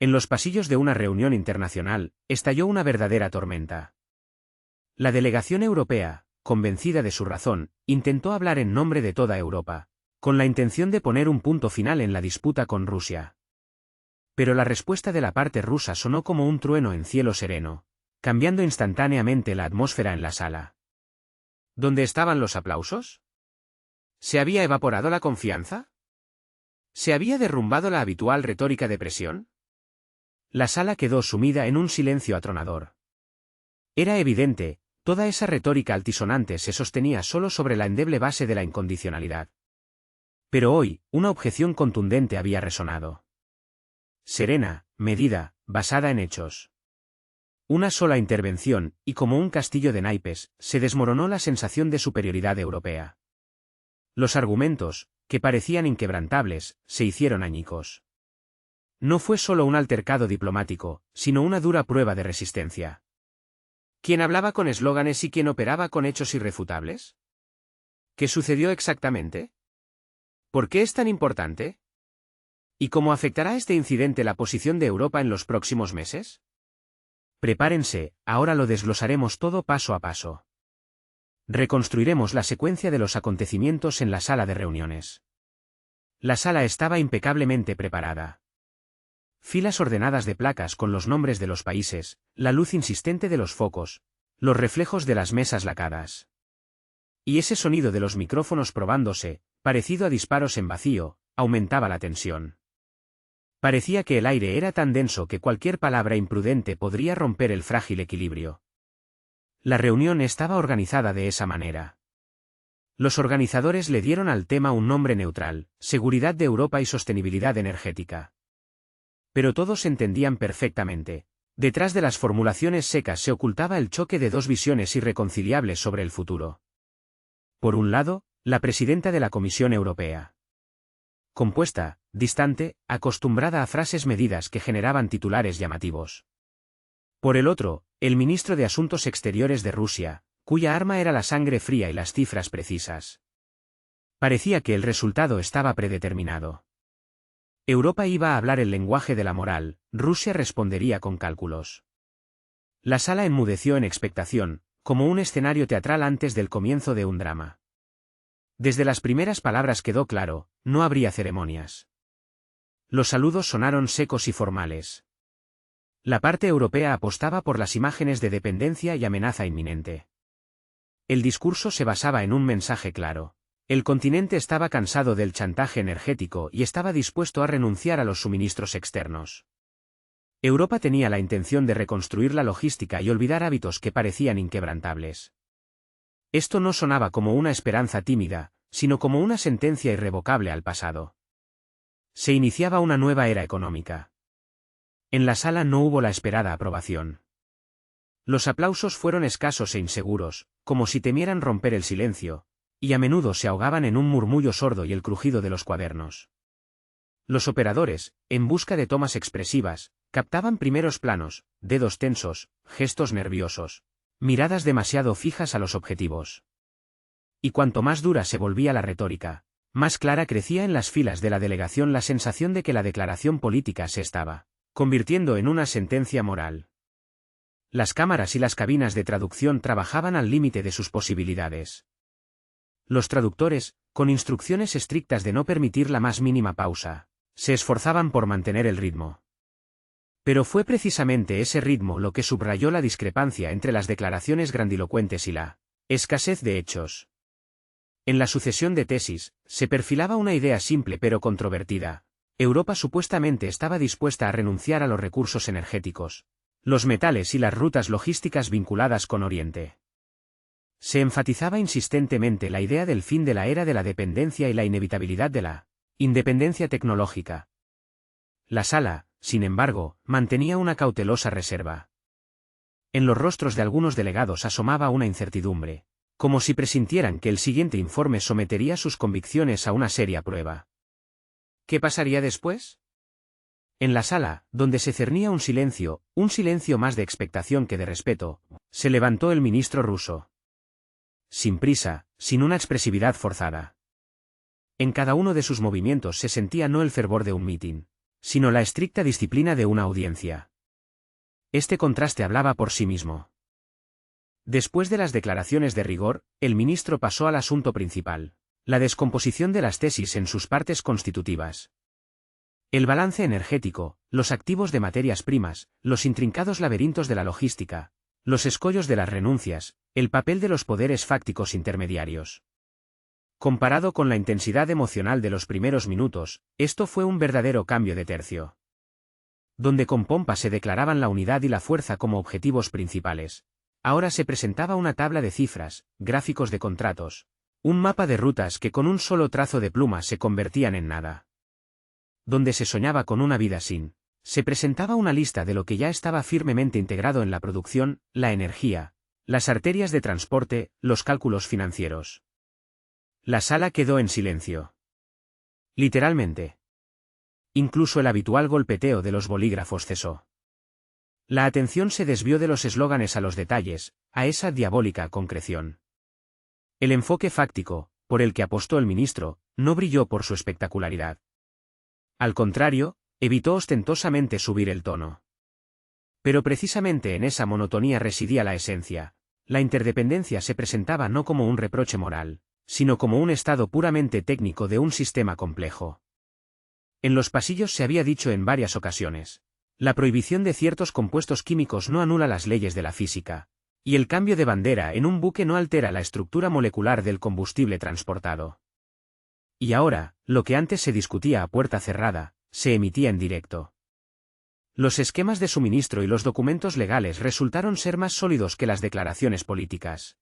En los pasillos de una reunión internacional, estalló una verdadera tormenta. La delegación europea, convencida de su razón, intentó hablar en nombre de toda Europa, con la intención de poner un punto final en la disputa con Rusia. Pero la respuesta de la parte rusa sonó como un trueno en cielo sereno, cambiando instantáneamente la atmósfera en la sala. ¿Dónde estaban los aplausos? ¿Se había evaporado la confianza? ¿Se había derrumbado la habitual retórica de presión? La sala quedó sumida en un silencio atronador. Era evidente, toda esa retórica altisonante se sostenía solo sobre la endeble base de la incondicionalidad. Pero hoy, una objeción contundente había resonado. Serena, medida, basada en hechos. Una sola intervención, y como un castillo de naipes, se desmoronó la sensación de superioridad europea. Los argumentos, que parecían inquebrantables, se hicieron añicos. No fue solo un altercado diplomático, sino una dura prueba de resistencia. ¿Quién hablaba con eslóganes y quién operaba con hechos irrefutables? ¿Qué sucedió exactamente? ¿Por qué es tan importante? ¿Y cómo afectará este incidente la posición de Europa en los próximos meses? Prepárense, ahora lo desglosaremos todo paso a paso. Reconstruiremos la secuencia de los acontecimientos en la sala de reuniones. La sala estaba impecablemente preparada. Filas ordenadas de placas con los nombres de los países, la luz insistente de los focos, los reflejos de las mesas lacadas. Y ese sonido de los micrófonos probándose, parecido a disparos en vacío, aumentaba la tensión. Parecía que el aire era tan denso que cualquier palabra imprudente podría romper el frágil equilibrio. La reunión estaba organizada de esa manera. Los organizadores le dieron al tema un nombre neutral: Seguridad de Europa y Sostenibilidad Energética. Pero todos entendían perfectamente. Detrás de las formulaciones secas se ocultaba el choque de dos visiones irreconciliables sobre el futuro. Por un lado, la presidenta de la Comisión Europea. Compuesta, distante, acostumbrada a frases medidas que generaban titulares llamativos. Por el otro, el ministro de Asuntos Exteriores de Rusia, cuya arma era la sangre fría y las cifras precisas. Parecía que el resultado estaba predeterminado. Europa iba a hablar el lenguaje de la moral, Rusia respondería con cálculos. La sala enmudeció en expectación, como un escenario teatral antes del comienzo de un drama. Desde las primeras palabras quedó claro, no habría ceremonias. Los saludos sonaron secos y formales. La parte europea apostaba por las imágenes de dependencia y amenaza inminente. El discurso se basaba en un mensaje claro. El continente estaba cansado del chantaje energético y estaba dispuesto a renunciar a los suministros externos. Europa tenía la intención de reconstruir la logística y olvidar hábitos que parecían inquebrantables. Esto no sonaba como una esperanza tímida, sino como una sentencia irrevocable al pasado. Se iniciaba una nueva era económica. En la sala no hubo la esperada aprobación. Los aplausos fueron escasos e inseguros, como si temieran romper el silencio, y a menudo se ahogaban en un murmullo sordo y el crujido de los cuadernos. Los operadores, en busca de tomas expresivas, captaban primeros planos, dedos tensos, gestos nerviosos, miradas demasiado fijas a los objetivos. Y cuanto más dura se volvía la retórica, más clara crecía en las filas de la delegación la sensación de que la declaración política se estaba convirtiendo en una sentencia moral. Las cámaras y las cabinas de traducción trabajaban al límite de sus posibilidades. Los traductores, con instrucciones estrictas de no permitir la más mínima pausa, se esforzaban por mantener el ritmo. Pero fue precisamente ese ritmo lo que subrayó la discrepancia entre las declaraciones grandilocuentes y la escasez de hechos. En la sucesión de tesis, se perfilaba una idea simple pero controvertida. Europa supuestamente estaba dispuesta a renunciar a los recursos energéticos, los metales y las rutas logísticas vinculadas con Oriente. Se enfatizaba insistentemente la idea del fin de la era de la dependencia y la inevitabilidad de la independencia tecnológica. La sala, sin embargo, mantenía una cautelosa reserva. En los rostros de algunos delegados asomaba una incertidumbre, como si presintieran que el siguiente informe sometería sus convicciones a una seria prueba. ¿Qué pasaría después? En la sala, donde se cernía un silencio más de expectación que de respeto, se levantó el ministro ruso. Sin prisa, sin una expresividad forzada. En cada uno de sus movimientos se sentía no el fervor de un mitin, sino la estricta disciplina de una audiencia. Este contraste hablaba por sí mismo. Después de las declaraciones de rigor, el ministro pasó al asunto principal: la descomposición de las tesis en sus partes constitutivas. El balance energético, los activos de materias primas, los intrincados laberintos de la logística, los escollos de las renuncias, el papel de los poderes fácticos intermediarios. Comparado con la intensidad emocional de los primeros minutos, esto fue un verdadero cambio de tercio. Donde con pompa se declaraban la unidad y la fuerza como objetivos principales, ahora se presentaba una tabla de cifras, gráficos de contratos, un mapa de rutas que con un solo trazo de pluma se convertían en nada. Donde se soñaba con una vida sin, se presentaba una lista de lo que ya estaba firmemente integrado en la producción, la energía, las arterias de transporte, los cálculos financieros. La sala quedó en silencio. Literalmente. Incluso el habitual golpeteo de los bolígrafos cesó. La atención se desvió de los eslóganes a los detalles, a esa diabólica concreción. El enfoque fáctico, por el que apostó el ministro, no brilló por su espectacularidad. Al contrario, evitó ostentosamente subir el tono. Pero precisamente en esa monotonía residía la esencia. La interdependencia se presentaba no como un reproche moral, sino como un estado puramente técnico de un sistema complejo. En los pasillos se había dicho en varias ocasiones: la prohibición de ciertos compuestos químicos no anula las leyes de la física, y el cambio de bandera en un buque no altera la estructura molecular del combustible transportado. Y ahora, lo que antes se discutía a puerta cerrada, se emitía en directo. Los esquemas de suministro y los documentos legales resultaron ser más sólidos que las declaraciones políticas.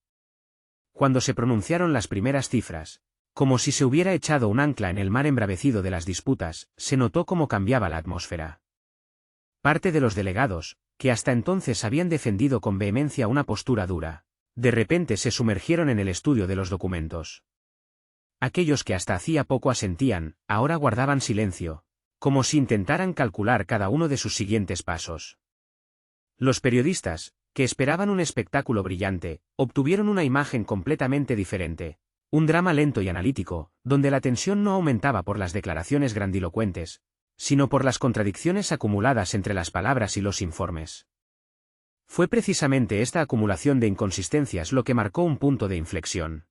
Cuando se pronunciaron las primeras cifras, como si se hubiera echado un ancla en el mar embravecido de las disputas, se notó cómo cambiaba la atmósfera. Parte de los delegados, que hasta entonces habían defendido con vehemencia una postura dura, de repente se sumergieron en el estudio de los documentos. Aquellos que hasta hacía poco asentían, ahora guardaban silencio, como si intentaran calcular cada uno de sus siguientes pasos. Los periodistas, que esperaban un espectáculo brillante, obtuvieron una imagen completamente diferente: un drama lento y analítico, donde la tensión no aumentaba por las declaraciones grandilocuentes, sino por las contradicciones acumuladas entre las palabras y los informes. Fue precisamente esta acumulación de inconsistencias lo que marcó un punto de inflexión.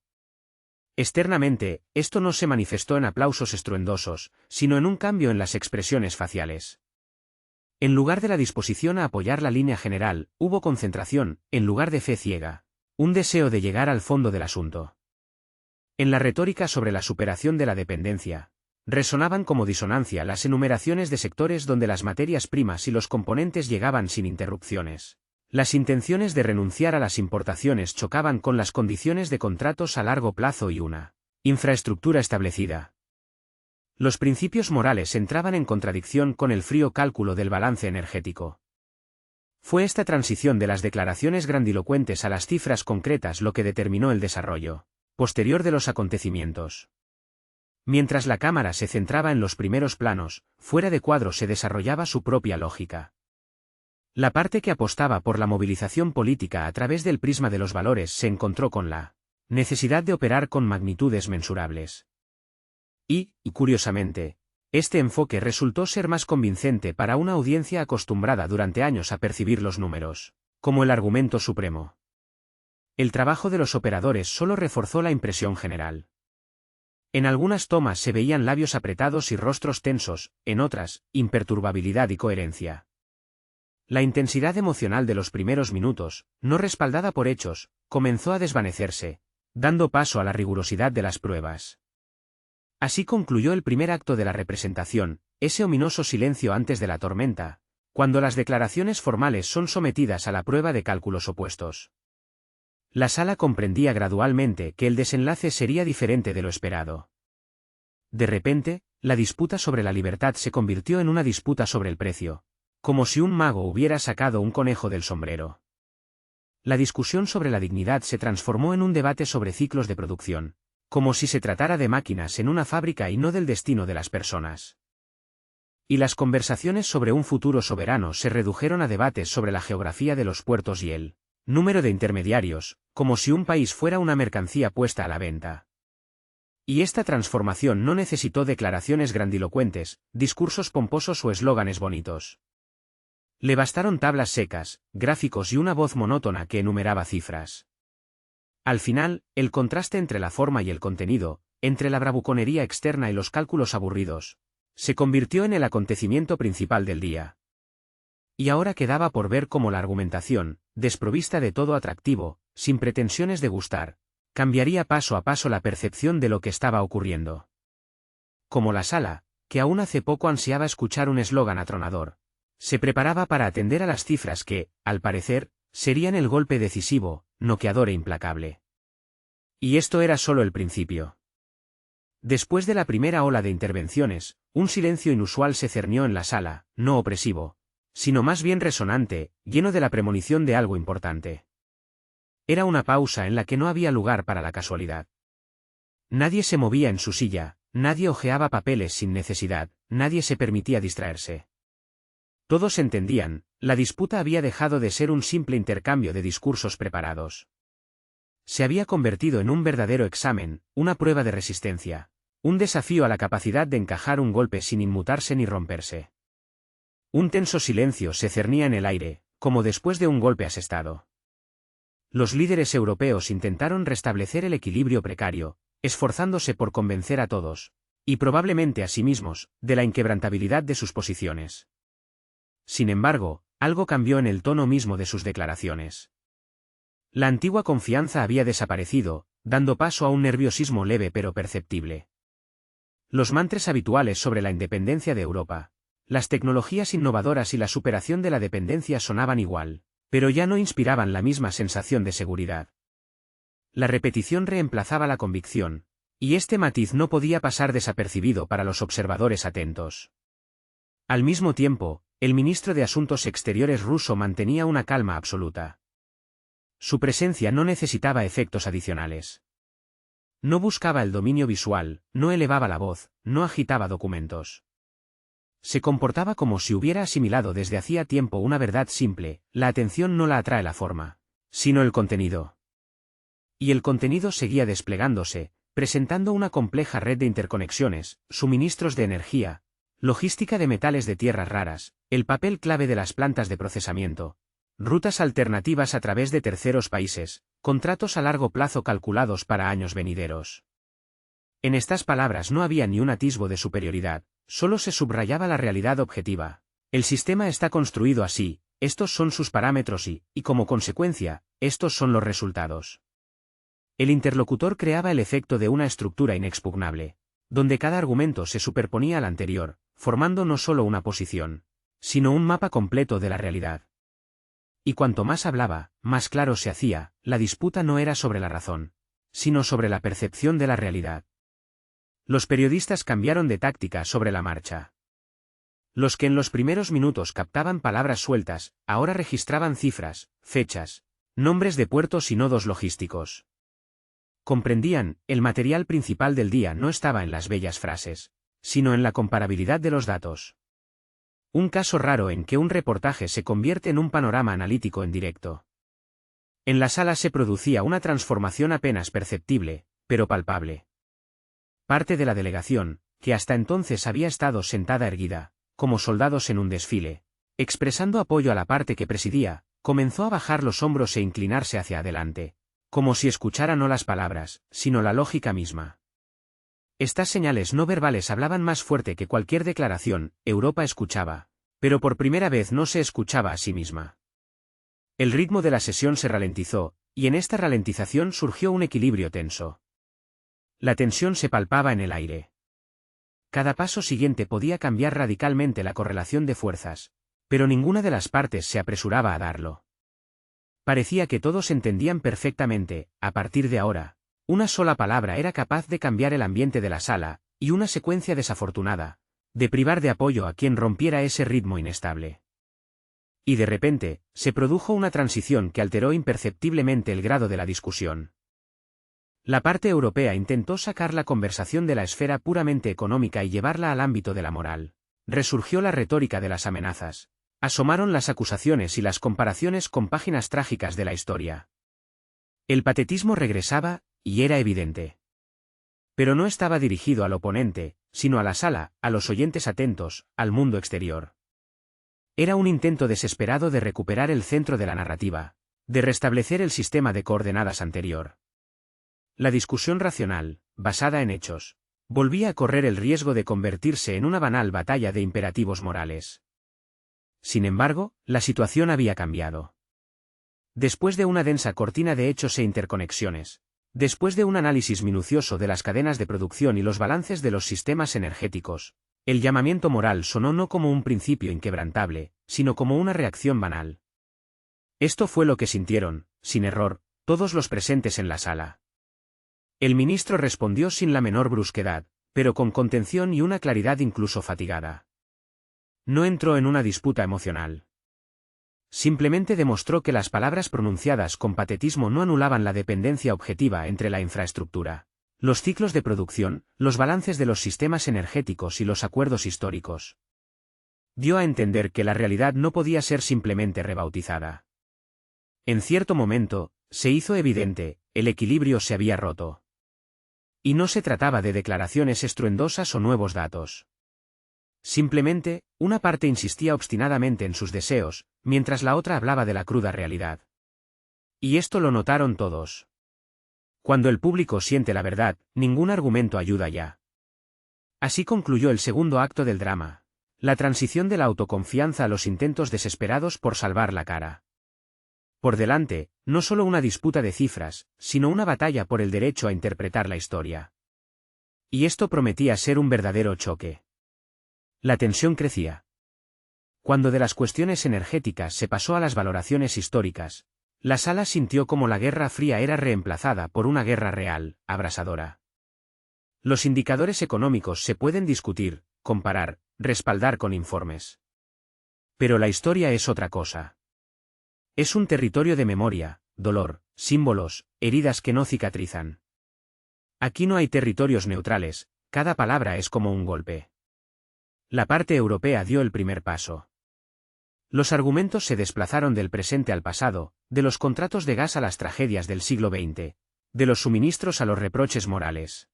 Externamente, esto no se manifestó en aplausos estruendosos, sino en un cambio en las expresiones faciales. En lugar de la disposición a apoyar la línea general, hubo concentración, en lugar de fe ciega, un deseo de llegar al fondo del asunto. En la retórica sobre la superación de la dependencia, resonaban como disonancia las enumeraciones de sectores donde las materias primas y los componentes llegaban sin interrupciones. Las intenciones de renunciar a las importaciones chocaban con las condiciones de contratos a largo plazo y una infraestructura establecida. Los principios morales entraban en contradicción con el frío cálculo del balance energético. Fue esta transición de las declaraciones grandilocuentes a las cifras concretas lo que determinó el desarrollo posterior de los acontecimientos. Mientras la cámara se centraba en los primeros planos, fuera de cuadro se desarrollaba su propia lógica. La parte que apostaba por la movilización política a través del prisma de los valores se encontró con la necesidad de operar con magnitudes mensurables. Y, curiosamente, este enfoque resultó ser más convincente para una audiencia acostumbrada durante años a percibir los números como el argumento supremo. El trabajo de los operadores solo reforzó la impresión general. En algunas tomas se veían labios apretados y rostros tensos, en otras, imperturbabilidad y coherencia. La intensidad emocional de los primeros minutos, no respaldada por hechos, comenzó a desvanecerse, dando paso a la rigurosidad de las pruebas. Así concluyó el primer acto de la representación, ese ominoso silencio antes de la tormenta, cuando las declaraciones formales son sometidas a la prueba de cálculos opuestos. La sala comprendía gradualmente que el desenlace sería diferente de lo esperado. De repente, la disputa sobre la libertad se convirtió en una disputa sobre el precio, como si un mago hubiera sacado un conejo del sombrero. La discusión sobre la dignidad se transformó en un debate sobre ciclos de producción, como si se tratara de máquinas en una fábrica y no del destino de las personas. Y las conversaciones sobre un futuro soberano se redujeron a debates sobre la geografía de los puertos y el número de intermediarios, como si un país fuera una mercancía puesta a la venta. Y esta transformación no necesitó declaraciones grandilocuentes, discursos pomposos o eslóganes bonitos. Le bastaron tablas secas, gráficos y una voz monótona que enumeraba cifras. Al final, el contraste entre la forma y el contenido, entre la bravuconería externa y los cálculos aburridos, se convirtió en el acontecimiento principal del día. Y ahora quedaba por ver cómo la argumentación, desprovista de todo atractivo, sin pretensiones de gustar, cambiaría paso a paso la percepción de lo que estaba ocurriendo. Como la sala, que aún hace poco ansiaba escuchar un eslogan atronador, se preparaba para atender a las cifras que, al parecer, serían el golpe decisivo, noqueador e implacable. Y esto era solo el principio. Después de la primera ola de intervenciones, un silencio inusual se cernió en la sala, no opresivo, sino más bien resonante, lleno de la premonición de algo importante. Era una pausa en la que no había lugar para la casualidad. Nadie se movía en su silla, nadie hojeaba papeles sin necesidad, nadie se permitía distraerse. Todos entendían, la disputa había dejado de ser un simple intercambio de discursos preparados. Se había convertido en un verdadero examen, una prueba de resistencia, un desafío a la capacidad de encajar un golpe sin inmutarse ni romperse. Un tenso silencio se cernía en el aire, como después de un golpe asestado. Los líderes europeos intentaron restablecer el equilibrio precario, esforzándose por convencer a todos, y probablemente a sí mismos, de la inquebrantabilidad de sus posiciones. Sin embargo, algo cambió en el tono mismo de sus declaraciones. La antigua confianza había desaparecido, dando paso a un nerviosismo leve pero perceptible. Los mantras habituales sobre la independencia de Europa, las tecnologías innovadoras y la superación de la dependencia sonaban igual, pero ya no inspiraban la misma sensación de seguridad. La repetición reemplazaba la convicción, y este matiz no podía pasar desapercibido para los observadores atentos. Al mismo tiempo, el ministro de Asuntos Exteriores ruso mantenía una calma absoluta. Su presencia no necesitaba efectos adicionales. No buscaba el dominio visual, no elevaba la voz, no agitaba documentos. Se comportaba como si hubiera asimilado desde hacía tiempo una verdad simple: la atención no la atrae la forma, sino el contenido. Y el contenido seguía desplegándose, presentando una compleja red de interconexiones, suministros de energía, logística de metales de tierras raras, el papel clave de las plantas de procesamiento, rutas alternativas a través de terceros países, contratos a largo plazo calculados para años venideros. En estas palabras no había ni un atisbo de superioridad, solo se subrayaba la realidad objetiva. El sistema está construido así, estos son sus parámetros y como consecuencia, estos son los resultados. El interlocutor creaba el efecto de una estructura inexpugnable, donde cada argumento se superponía al anterior, formando no solo una posición, sino un mapa completo de la realidad. Y cuanto más hablaba, más claro se hacía: la disputa no era sobre la razón, sino sobre la percepción de la realidad. Los periodistas cambiaron de táctica sobre la marcha. Los que en los primeros minutos captaban palabras sueltas, ahora registraban cifras, fechas, nombres de puertos y nodos logísticos. Comprendían, el material principal del día no estaba en las bellas frases, sino en la comparabilidad de los datos. Un caso raro en que un reportaje se convierte en un panorama analítico en directo. En la sala se producía una transformación apenas perceptible, pero palpable. Parte de la delegación, que hasta entonces había estado sentada erguida, como soldados en un desfile, expresando apoyo a la parte que presidía, comenzó a bajar los hombros e inclinarse hacia adelante, como si escuchara no las palabras, sino la lógica misma. Estas señales no verbales hablaban más fuerte que cualquier declaración. Europa escuchaba, pero por primera vez no se escuchaba a sí misma. El ritmo de la sesión se ralentizó, y en esta ralentización surgió un equilibrio tenso. La tensión se palpaba en el aire. Cada paso siguiente podía cambiar radicalmente la correlación de fuerzas, pero ninguna de las partes se apresuraba a darlo. Parecía que todos entendían perfectamente: a partir de ahora, una sola palabra era capaz de cambiar el ambiente de la sala, y una secuencia desafortunada, de privar de apoyo a quien rompiera ese ritmo inestable. Y de repente, se produjo una transición que alteró imperceptiblemente el grado de la discusión. La parte europea intentó sacar la conversación de la esfera puramente económica y llevarla al ámbito de la moral. Resurgió la retórica de las amenazas. Asomaron las acusaciones y las comparaciones con páginas trágicas de la historia. El patetismo regresaba, y era evidente. Pero no estaba dirigido al oponente, sino a la sala, a los oyentes atentos, al mundo exterior. Era un intento desesperado de recuperar el centro de la narrativa, de restablecer el sistema de coordenadas anterior. La discusión racional, basada en hechos, volvía a correr el riesgo de convertirse en una banal batalla de imperativos morales. Sin embargo, la situación había cambiado. Después de una densa cortina de hechos e interconexiones, después de un análisis minucioso de las cadenas de producción y los balances de los sistemas energéticos, el llamamiento moral sonó no como un principio inquebrantable, sino como una reacción banal. Esto fue lo que sintieron, sin error, todos los presentes en la sala. El ministro respondió sin la menor brusquedad, pero con contención y una claridad incluso fatigada. No entró en una disputa emocional. Simplemente demostró que las palabras pronunciadas con patetismo no anulaban la dependencia objetiva entre la infraestructura, los ciclos de producción, los balances de los sistemas energéticos y los acuerdos históricos. Dio a entender que la realidad no podía ser simplemente rebautizada. En cierto momento, se hizo evidente, el equilibrio se había roto. Y no se trataba de declaraciones estruendosas o nuevos datos. Simplemente, una parte insistía obstinadamente en sus deseos, mientras la otra hablaba de la cruda realidad. Y esto lo notaron todos. Cuando el público siente la verdad, ningún argumento ayuda ya. Así concluyó el segundo acto del drama, la transición de la autoconfianza a los intentos desesperados por salvar la cara. Por delante, no solo una disputa de cifras, sino una batalla por el derecho a interpretar la historia. Y esto prometía ser un verdadero choque. La tensión crecía. Cuando de las cuestiones energéticas se pasó a las valoraciones históricas, la sala sintió como la Guerra Fría era reemplazada por una guerra real, abrasadora. Los indicadores económicos se pueden discutir, comparar, respaldar con informes. Pero la historia es otra cosa. Es un territorio de memoria, dolor, símbolos, heridas que no cicatrizan. Aquí no hay territorios neutrales, cada palabra es como un golpe. La parte europea dio el primer paso. Los argumentos se desplazaron del presente al pasado, de los contratos de gas a las tragedias del siglo XX, de los suministros a los reproches morales.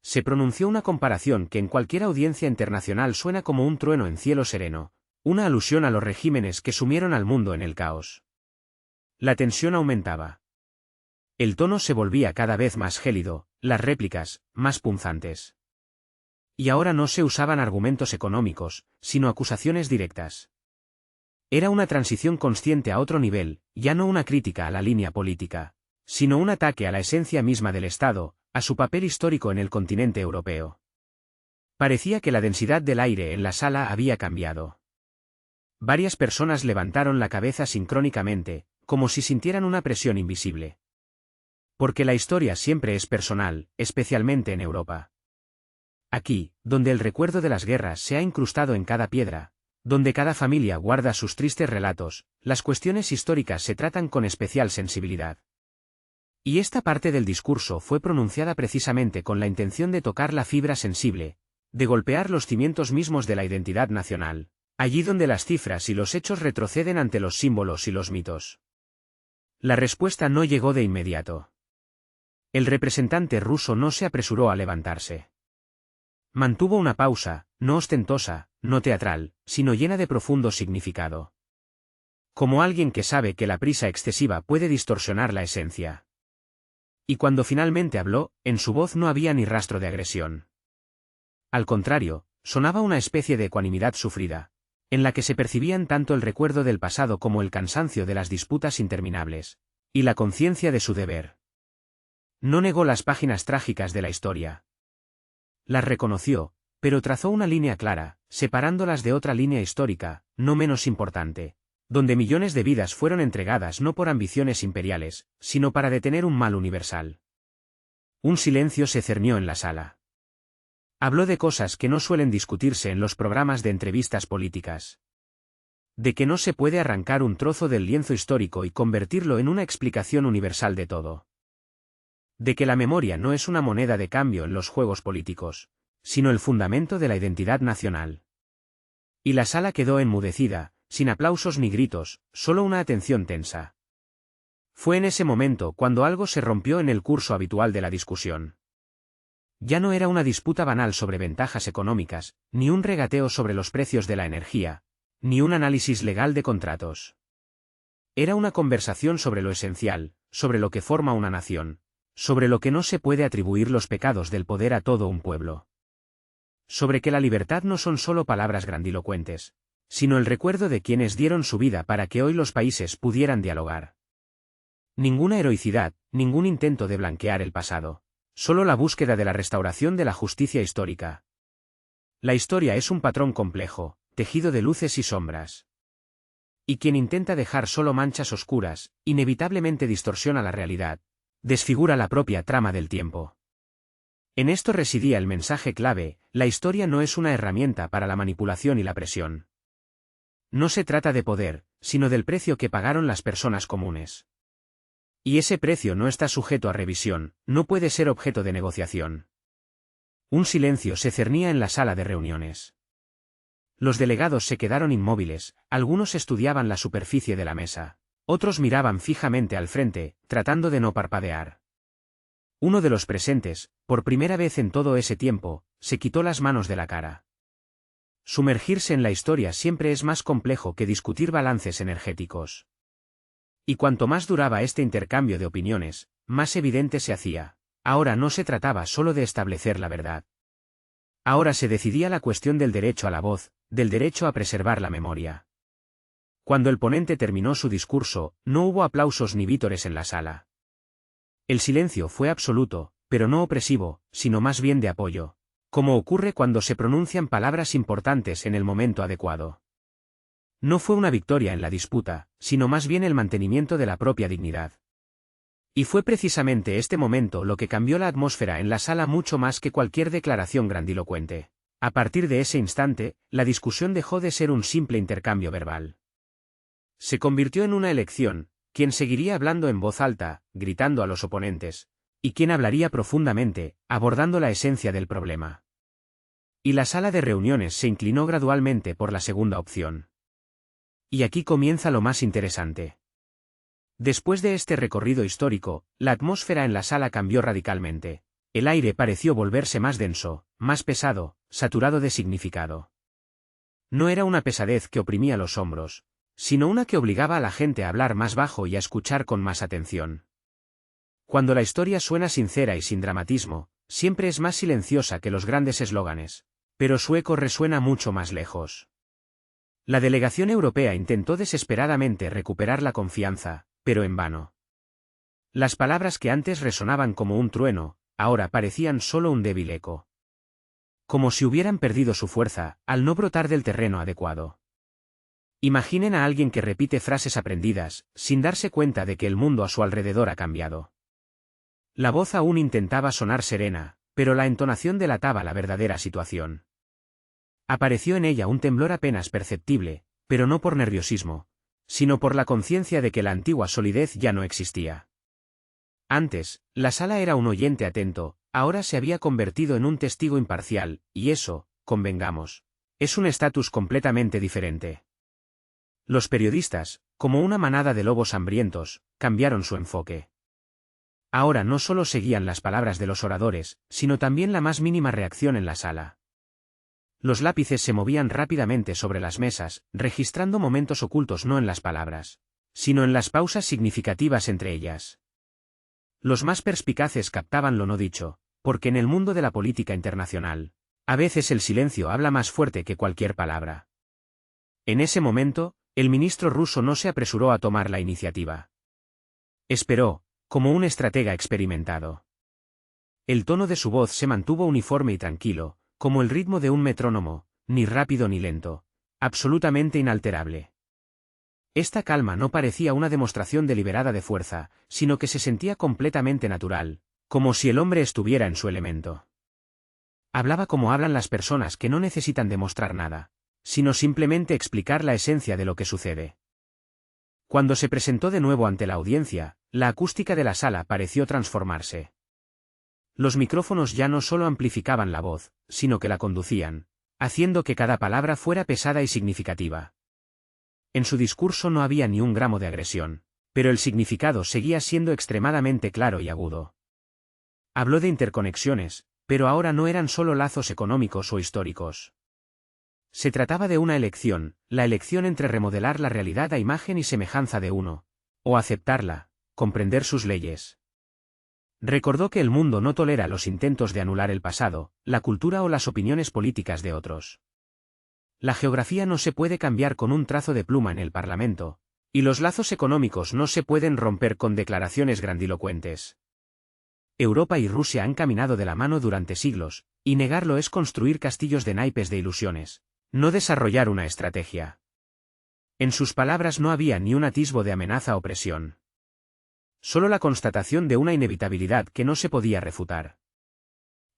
Se pronunció una comparación que en cualquier audiencia internacional suena como un trueno en cielo sereno, una alusión a los regímenes que sumieron al mundo en el caos. La tensión aumentaba. El tono se volvía cada vez más gélido, las réplicas, más punzantes. Y ahora no se usaban argumentos económicos, sino acusaciones directas. Era una transición consciente a otro nivel, ya no una crítica a la línea política, sino un ataque a la esencia misma del Estado, a su papel histórico en el continente europeo. Parecía que la densidad del aire en la sala había cambiado. Varias personas levantaron la cabeza sincrónicamente, como si sintieran una presión invisible. Porque la historia siempre es personal, especialmente en Europa. Aquí, donde el recuerdo de las guerras se ha incrustado en cada piedra, donde cada familia guarda sus tristes relatos, las cuestiones históricas se tratan con especial sensibilidad. Y esta parte del discurso fue pronunciada precisamente con la intención de tocar la fibra sensible, de golpear los cimientos mismos de la identidad nacional, allí donde las cifras y los hechos retroceden ante los símbolos y los mitos. La respuesta no llegó de inmediato. El representante ruso no se apresuró a levantarse. Mantuvo una pausa, no ostentosa, no teatral, sino llena de profundo significado. Como alguien que sabe que la prisa excesiva puede distorsionar la esencia. Y cuando finalmente habló, en su voz no había ni rastro de agresión. Al contrario, sonaba una especie de ecuanimidad sufrida, en la que se percibían tanto el recuerdo del pasado como el cansancio de las disputas interminables, y la conciencia de su deber. No negó las páginas trágicas de la historia. Las reconoció, pero trazó una línea clara, separándolas de otra línea histórica, no menos importante, donde millones de vidas fueron entregadas no por ambiciones imperiales, sino para detener un mal universal. Un silencio se cernió en la sala. Habló de cosas que no suelen discutirse en los programas de entrevistas políticas. De que no se puede arrancar un trozo del lienzo histórico y convertirlo en una explicación universal de todo. De que la memoria no es una moneda de cambio en los juegos políticos, sino el fundamento de la identidad nacional. Y la sala quedó enmudecida, sin aplausos ni gritos, solo una atención tensa. Fue en ese momento cuando algo se rompió en el curso habitual de la discusión. Ya no era una disputa banal sobre ventajas económicas, ni un regateo sobre los precios de la energía, ni un análisis legal de contratos. Era una conversación sobre lo esencial, sobre lo que forma una nación, sobre lo que no se puede atribuir los pecados del poder a todo un pueblo. Sobre que la libertad no son solo palabras grandilocuentes, sino el recuerdo de quienes dieron su vida para que hoy los países pudieran dialogar. Ninguna heroicidad, ningún intento de blanquear el pasado, solo la búsqueda de la restauración de la justicia histórica. La historia es un patrón complejo, tejido de luces y sombras. Y quien intenta dejar solo manchas oscuras, inevitablemente distorsiona la realidad, desfigura la propia trama del tiempo. En esto residía el mensaje clave: la historia no es una herramienta para la manipulación y la presión. No se trata de poder, sino del precio que pagaron las personas comunes. Y ese precio no está sujeto a revisión, no puede ser objeto de negociación. Un silencio se cernía en la sala de reuniones. Los delegados se quedaron inmóviles, algunos estudiaban la superficie de la mesa, otros miraban fijamente al frente, tratando de no parpadear. Uno de los presentes, por primera vez en todo ese tiempo, se quitó las manos de la cara. Sumergirse en la historia siempre es más complejo que discutir balances energéticos. Y cuanto más duraba este intercambio de opiniones, más evidente se hacía. Ahora no se trataba solo de establecer la verdad. Ahora se decidía la cuestión del derecho a la voz, del derecho a preservar la memoria. Cuando el ponente terminó su discurso, no hubo aplausos ni vítores en la sala. El silencio fue absoluto, pero no opresivo, sino más bien de apoyo, como ocurre cuando se pronuncian palabras importantes en el momento adecuado. No fue una victoria en la disputa, sino más bien el mantenimiento de la propia dignidad. Y fue precisamente este momento lo que cambió la atmósfera en la sala mucho más que cualquier declaración grandilocuente. A partir de ese instante, la discusión dejó de ser un simple intercambio verbal. Se convirtió en una elección: quién seguiría hablando en voz alta, gritando a los oponentes, y quién hablaría profundamente, abordando la esencia del problema. Y la sala de reuniones se inclinó gradualmente por la segunda opción. Y aquí comienza lo más interesante. Después de este recorrido histórico, la atmósfera en la sala cambió radicalmente. El aire pareció volverse más denso, más pesado, saturado de significado. No era una pesadez que oprimía los hombros, sino una que obligaba a la gente a hablar más bajo y a escuchar con más atención. Cuando la historia suena sincera y sin dramatismo, siempre es más silenciosa que los grandes eslóganes, pero su eco resuena mucho más lejos. La delegación europea intentó desesperadamente recuperar la confianza, pero en vano. Las palabras que antes resonaban como un trueno, ahora parecían solo un débil eco. Como si hubieran perdido su fuerza, al no brotar del terreno adecuado. Imaginen a alguien que repite frases aprendidas, sin darse cuenta de que el mundo a su alrededor ha cambiado. La voz aún intentaba sonar serena, pero la entonación delataba la verdadera situación. Apareció en ella un temblor apenas perceptible, pero no por nerviosismo, sino por la conciencia de que la antigua solidez ya no existía. Antes, la sala era un oyente atento, ahora se había convertido en un testigo imparcial, y eso, convengamos, es un estatus completamente diferente. Los periodistas, como una manada de lobos hambrientos, cambiaron su enfoque. Ahora no solo seguían las palabras de los oradores, sino también la más mínima reacción en la sala. Los lápices se movían rápidamente sobre las mesas, registrando momentos ocultos no en las palabras, sino en las pausas significativas entre ellas. Los más perspicaces captaban lo no dicho, porque en el mundo de la política internacional, a veces el silencio habla más fuerte que cualquier palabra. En ese momento, el ministro ruso no se apresuró a tomar la iniciativa. Esperó, como un estratega experimentado. El tono de su voz se mantuvo uniforme y tranquilo, como el ritmo de un metrónomo, ni rápido ni lento, absolutamente inalterable. Esta calma no parecía una demostración deliberada de fuerza, sino que se sentía completamente natural, como si el hombre estuviera en su elemento. Hablaba como hablan las personas que no necesitan demostrar nada, sino simplemente explicar la esencia de lo que sucede. Cuando se presentó de nuevo ante la audiencia, la acústica de la sala pareció transformarse. Los micrófonos ya no solo amplificaban la voz, sino que la conducían, haciendo que cada palabra fuera pesada y significativa. En su discurso no había ni un gramo de agresión, pero el significado seguía siendo extremadamente claro y agudo. Habló de interconexiones, Pero ahora no eran solo lazos económicos o históricos. Se trataba de una elección, la elección entre remodelar la realidad a imagen y semejanza de uno, o aceptarla, comprender sus leyes. Recordó que el mundo no tolera los intentos de anular el pasado, la cultura o las opiniones políticas de otros. La geografía no se puede cambiar con un trazo de pluma en el Parlamento, y los lazos económicos no se pueden romper con declaraciones grandilocuentes. Europa y Rusia han caminado de la mano durante siglos, y negarlo es construir castillos de naipes de ilusiones, no desarrollar una estrategia. En sus palabras no había ni un atisbo de amenaza o presión. Solo la constatación de una inevitabilidad que no se podía refutar.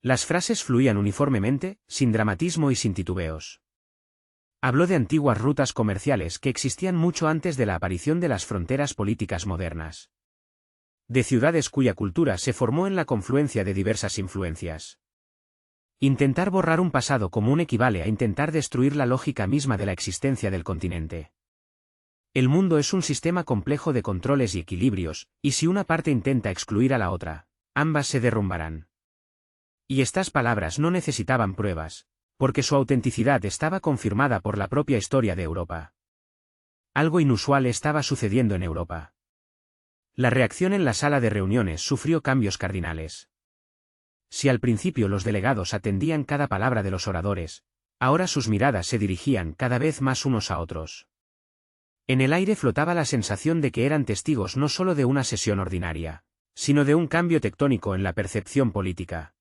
Las frases fluían uniformemente, sin dramatismo y sin titubeos. Habló de antiguas rutas comerciales que existían mucho antes de la aparición de las fronteras políticas modernas. De ciudades cuya cultura se formó en la confluencia de diversas influencias. Intentar borrar un pasado común equivale a intentar destruir la lógica misma de la existencia del continente. El mundo es un sistema complejo de controles y equilibrios, y si una parte intenta excluir a la otra, ambas se derrumbarán. Y estas palabras no necesitaban pruebas, porque su autenticidad estaba confirmada por la propia historia de Europa. Algo inusual estaba sucediendo en Europa. La reacción en la sala de reuniones sufrió cambios cardinales. Si al principio los delegados atendían cada palabra de los oradores, ahora sus miradas se dirigían cada vez más unos a otros. En el aire flotaba la sensación de que eran testigos no solo de una sesión ordinaria, sino de un cambio tectónico en la percepción política.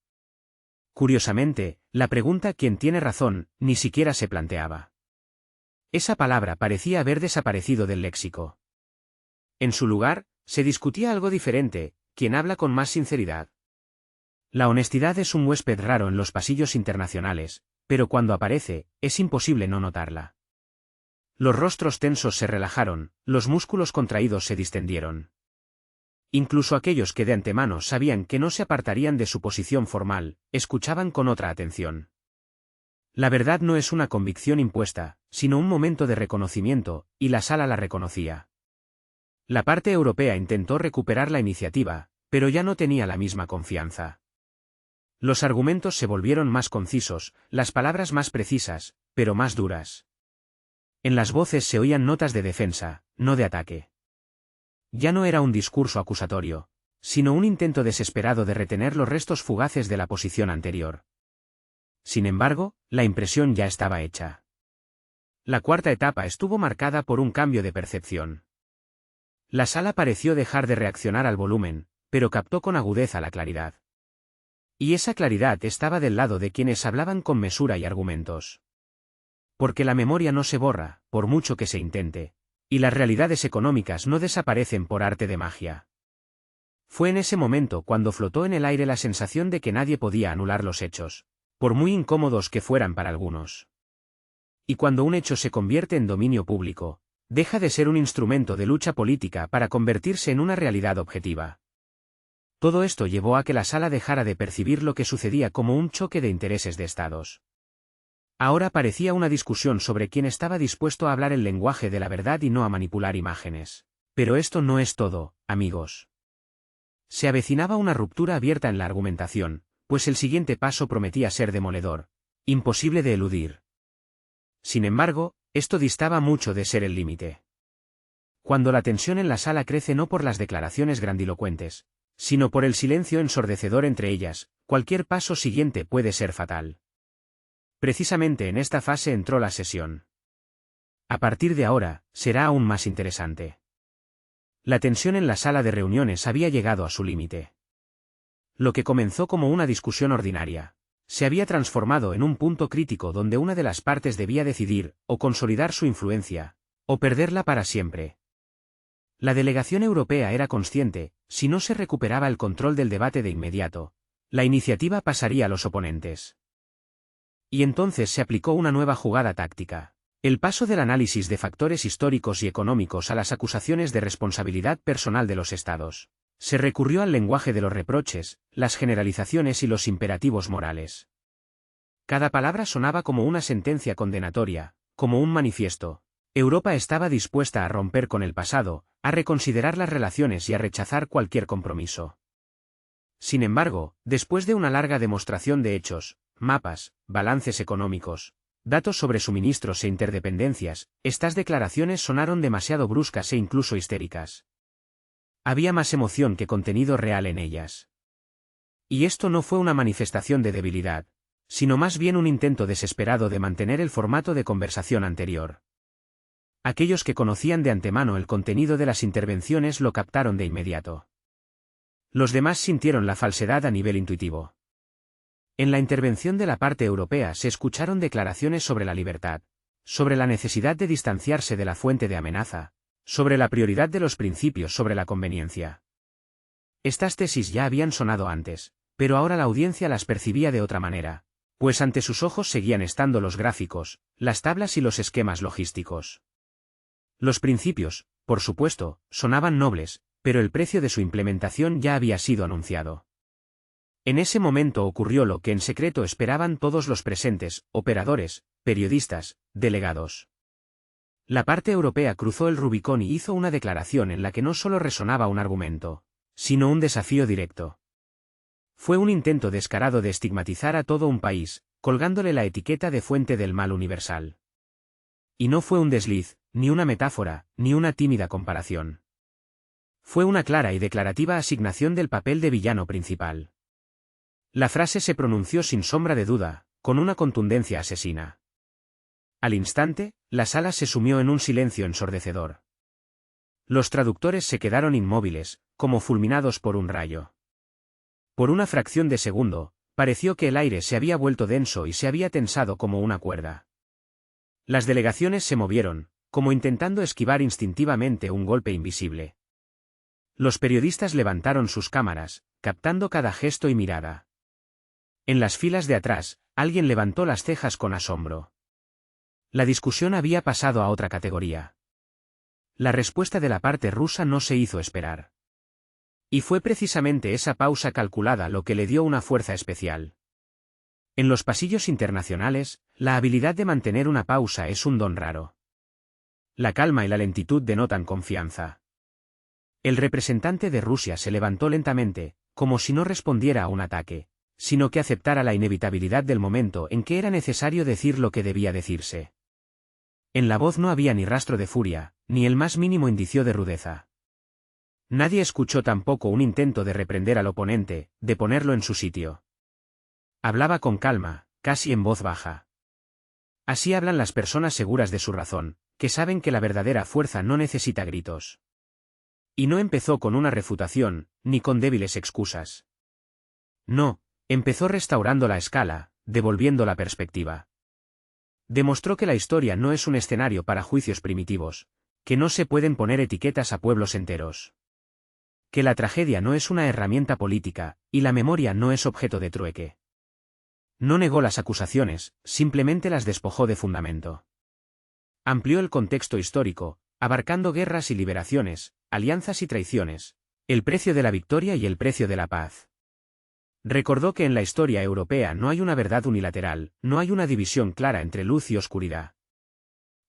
Curiosamente, la pregunta ¿quién tiene razón? Ni siquiera se planteaba. Esa palabra parecía haber desaparecido del léxico. En su lugar, se discutía algo diferente: ¿quién habla con más sinceridad? La honestidad es un huésped raro en los pasillos internacionales, pero cuando aparece, es imposible no notarla. Los rostros tensos se relajaron, los músculos contraídos se distendieron. Incluso aquellos que de antemano sabían que no se apartarían de su posición formal, escuchaban con otra atención. La verdad no es una convicción impuesta, sino un momento de reconocimiento, y la sala la reconocía. La parte europea intentó recuperar la iniciativa, pero ya no tenía la misma confianza. Los argumentos se volvieron más concisos, las palabras más precisas, pero más duras. En las voces se oían notas de defensa, no de ataque. Ya no era un discurso acusatorio, sino un intento desesperado de retener los restos fugaces de la posición anterior. Sin embargo, la impresión ya estaba hecha. La cuarta etapa estuvo marcada por un cambio de percepción. La sala pareció dejar de reaccionar al volumen, pero captó con agudeza la claridad. Y esa claridad estaba del lado de quienes hablaban con mesura y argumentos. Porque la memoria no se borra, por mucho que se intente, y las realidades económicas no desaparecen por arte de magia. Fue en ese momento cuando flotó en el aire la sensación de que nadie podía anular los hechos, por muy incómodos que fueran para algunos. Y cuando un hecho se convierte en dominio público, deja de ser un instrumento de lucha política para convertirse en una realidad objetiva. Todo esto llevó a que la sala dejara de percibir lo que sucedía como un choque de intereses de estados. Ahora parecía una discusión sobre quién estaba dispuesto a hablar el lenguaje de la verdad y no a manipular imágenes. Pero esto no es todo, amigos. Se avecinaba una ruptura abierta en la argumentación, pues el siguiente paso prometía ser demoledor, imposible de eludir. Sin embargo, esto distaba mucho de ser el límite. Cuando la tensión en la sala crece no por las declaraciones grandilocuentes, sino por el silencio ensordecedor entre ellas, cualquier paso siguiente puede ser fatal. Precisamente en esta fase entró la sesión. A partir de ahora, será aún más interesante. La tensión en la sala de reuniones había llegado a su límite. Lo que comenzó como una discusión ordinaria, se había transformado en un punto crítico donde una de las partes debía decidir, o consolidar su influencia, o perderla para siempre. La delegación europea era consciente, si no se recuperaba el control del debate de inmediato, la iniciativa pasaría a los oponentes. Y entonces se aplicó una nueva jugada táctica. El paso del análisis de factores históricos y económicos a las acusaciones de responsabilidad personal de los estados. Se recurrió al lenguaje de los reproches, las generalizaciones y los imperativos morales. Cada palabra sonaba como una sentencia condenatoria, como un manifiesto. Europa estaba dispuesta a romper con el pasado, a reconsiderar las relaciones y a rechazar cualquier compromiso. Sin embargo, después de una larga demostración de hechos, mapas, balances económicos, datos sobre suministros e interdependencias, estas declaraciones sonaron demasiado bruscas e incluso histéricas. Había más emoción que contenido real en ellas. Y esto no fue una manifestación de debilidad, sino más bien un intento desesperado de mantener el formato de conversación anterior. Aquellos que conocían de antemano el contenido de las intervenciones lo captaron de inmediato. Los demás sintieron la falsedad a nivel intuitivo. En la intervención de la parte europea se escucharon declaraciones sobre la libertad, sobre la necesidad de distanciarse de la fuente de amenaza, sobre la prioridad de los principios sobre la conveniencia. Estas tesis ya habían sonado antes, pero ahora la audiencia las percibía de otra manera, pues ante sus ojos seguían estando los gráficos, las tablas y los esquemas logísticos. Los principios, por supuesto, sonaban nobles, pero el precio de su implementación ya había sido anunciado. En ese momento ocurrió lo que en secreto esperaban todos los presentes, operadores, periodistas, delegados. La parte europea cruzó el Rubicón y hizo una declaración en la que no solo resonaba un argumento, sino un desafío directo. Fue un intento descarado de estigmatizar a todo un país, colgándole la etiqueta de fuente del mal universal. Y no fue un desliz, ni una metáfora, ni una tímida comparación. Fue una clara y declarativa asignación del papel de villano principal. La frase se pronunció sin sombra de duda, con una contundencia asesina. Al instante, la sala se sumió en un silencio ensordecedor. Los traductores se quedaron inmóviles, como fulminados por un rayo. Por una fracción de segundo, pareció que el aire se había vuelto denso y se había tensado como una cuerda. Las delegaciones se movieron, como intentando esquivar instintivamente un golpe invisible. Los periodistas levantaron sus cámaras, captando cada gesto y mirada. En las filas de atrás, alguien levantó las cejas con asombro. La discusión había pasado a otra categoría. La respuesta de la parte rusa no se hizo esperar. Y fue precisamente esa pausa calculada lo que le dio una fuerza especial. En los pasillos internacionales, la habilidad de mantener una pausa es un don raro. La calma y la lentitud denotan confianza. El representante de Rusia se levantó lentamente, como si no respondiera a un ataque, sino que aceptara la inevitabilidad del momento en que era necesario decir lo que debía decirse. En la voz no había ni rastro de furia, ni el más mínimo indicio de rudeza. Nadie escuchó tampoco un intento de reprender al oponente, de ponerlo en su sitio. Hablaba con calma, casi en voz baja. Así hablan las personas seguras de su razón, que saben que la verdadera fuerza no necesita gritos. Y no empezó con una refutación, ni con débiles excusas. No, empezó restaurando la escala, devolviendo la perspectiva. Demostró que la historia no es un escenario para juicios primitivos, que no se pueden poner etiquetas a pueblos enteros. Que la tragedia no es una herramienta política, y la memoria no es objeto de trueque. No negó las acusaciones, simplemente las despojó de fundamento. Amplió el contexto histórico, abarcando guerras y liberaciones, alianzas y traiciones, el precio de la victoria y el precio de la paz. Recordó que en la historia europea no hay una verdad unilateral, no hay una división clara entre luz y oscuridad.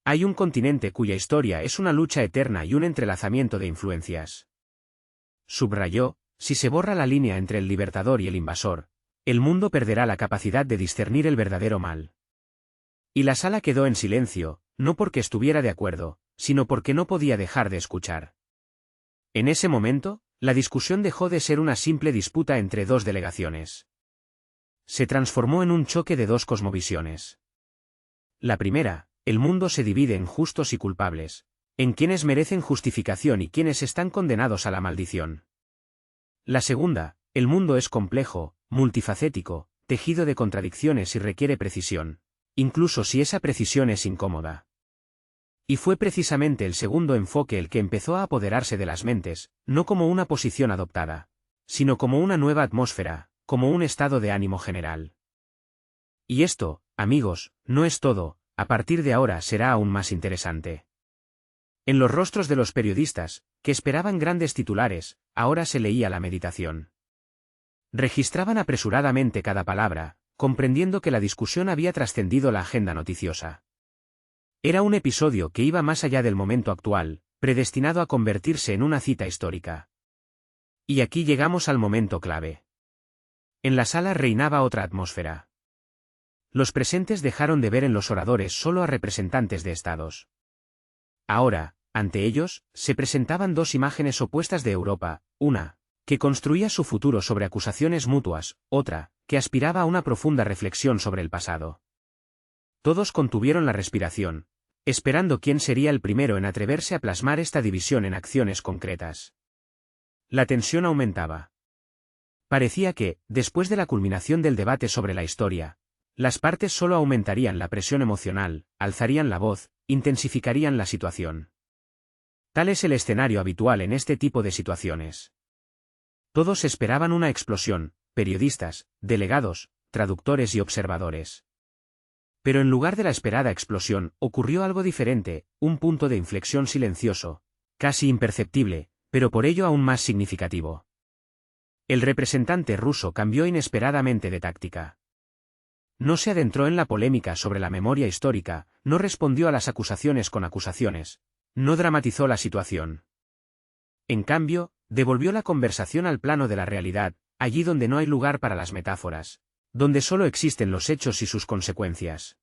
Hay un continente cuya historia es una lucha eterna y un entrelazamiento de influencias. Subrayó, si se borra la línea entre el libertador y el invasor, el mundo perderá la capacidad de discernir el verdadero mal. Y la sala quedó en silencio, no porque estuviera de acuerdo, sino porque no podía dejar de escuchar. En ese momento, la discusión dejó de ser una simple disputa entre dos delegaciones. Se transformó en un choque de dos cosmovisiones. La primera, el mundo se divide en justos y culpables, en quienes merecen justificación y quienes están condenados a la maldición. La segunda, el mundo es complejo, multifacético, tejido de contradicciones y requiere precisión, incluso si esa precisión es incómoda. Y fue precisamente el segundo enfoque el que empezó a apoderarse de las mentes, no como una posición adoptada, sino como una nueva atmósfera, como un estado de ánimo general. Y esto, amigos, no es todo, a partir de ahora será aún más interesante. En los rostros de los periodistas, que esperaban grandes titulares, ahora se leía la meditación. Registraban apresuradamente cada palabra, comprendiendo que la discusión había trascendido la agenda noticiosa. Era un episodio que iba más allá del momento actual, predestinado a convertirse en una cita histórica. Y aquí llegamos al momento clave. En la sala reinaba otra atmósfera. Los presentes dejaron de ver en los oradores solo a representantes de estados. Ahora, ante ellos, se presentaban dos imágenes opuestas de Europa, una, que construía su futuro sobre acusaciones mutuas, otra, que aspiraba a una profunda reflexión sobre el pasado. Todos contuvieron la respiración, esperando quién sería el primero en atreverse a plasmar esta división en acciones concretas. La tensión aumentaba. Parecía que, después de la culminación del debate sobre la historia, las partes solo aumentarían la presión emocional, alzarían la voz, intensificarían la situación. Tal es el escenario habitual en este tipo de situaciones. Todos esperaban una explosión, periodistas, delegados, traductores y observadores. Pero en lugar de la esperada explosión, ocurrió algo diferente, un punto de inflexión silencioso, casi imperceptible, pero por ello aún más significativo. El representante ruso cambió inesperadamente de táctica. No se adentró en la polémica sobre la memoria histórica, no respondió a las acusaciones con acusaciones, no dramatizó la situación. En cambio, devolvió la conversación al plano de la realidad, allí donde no hay lugar para las metáforas, donde solo existen los hechos y sus consecuencias.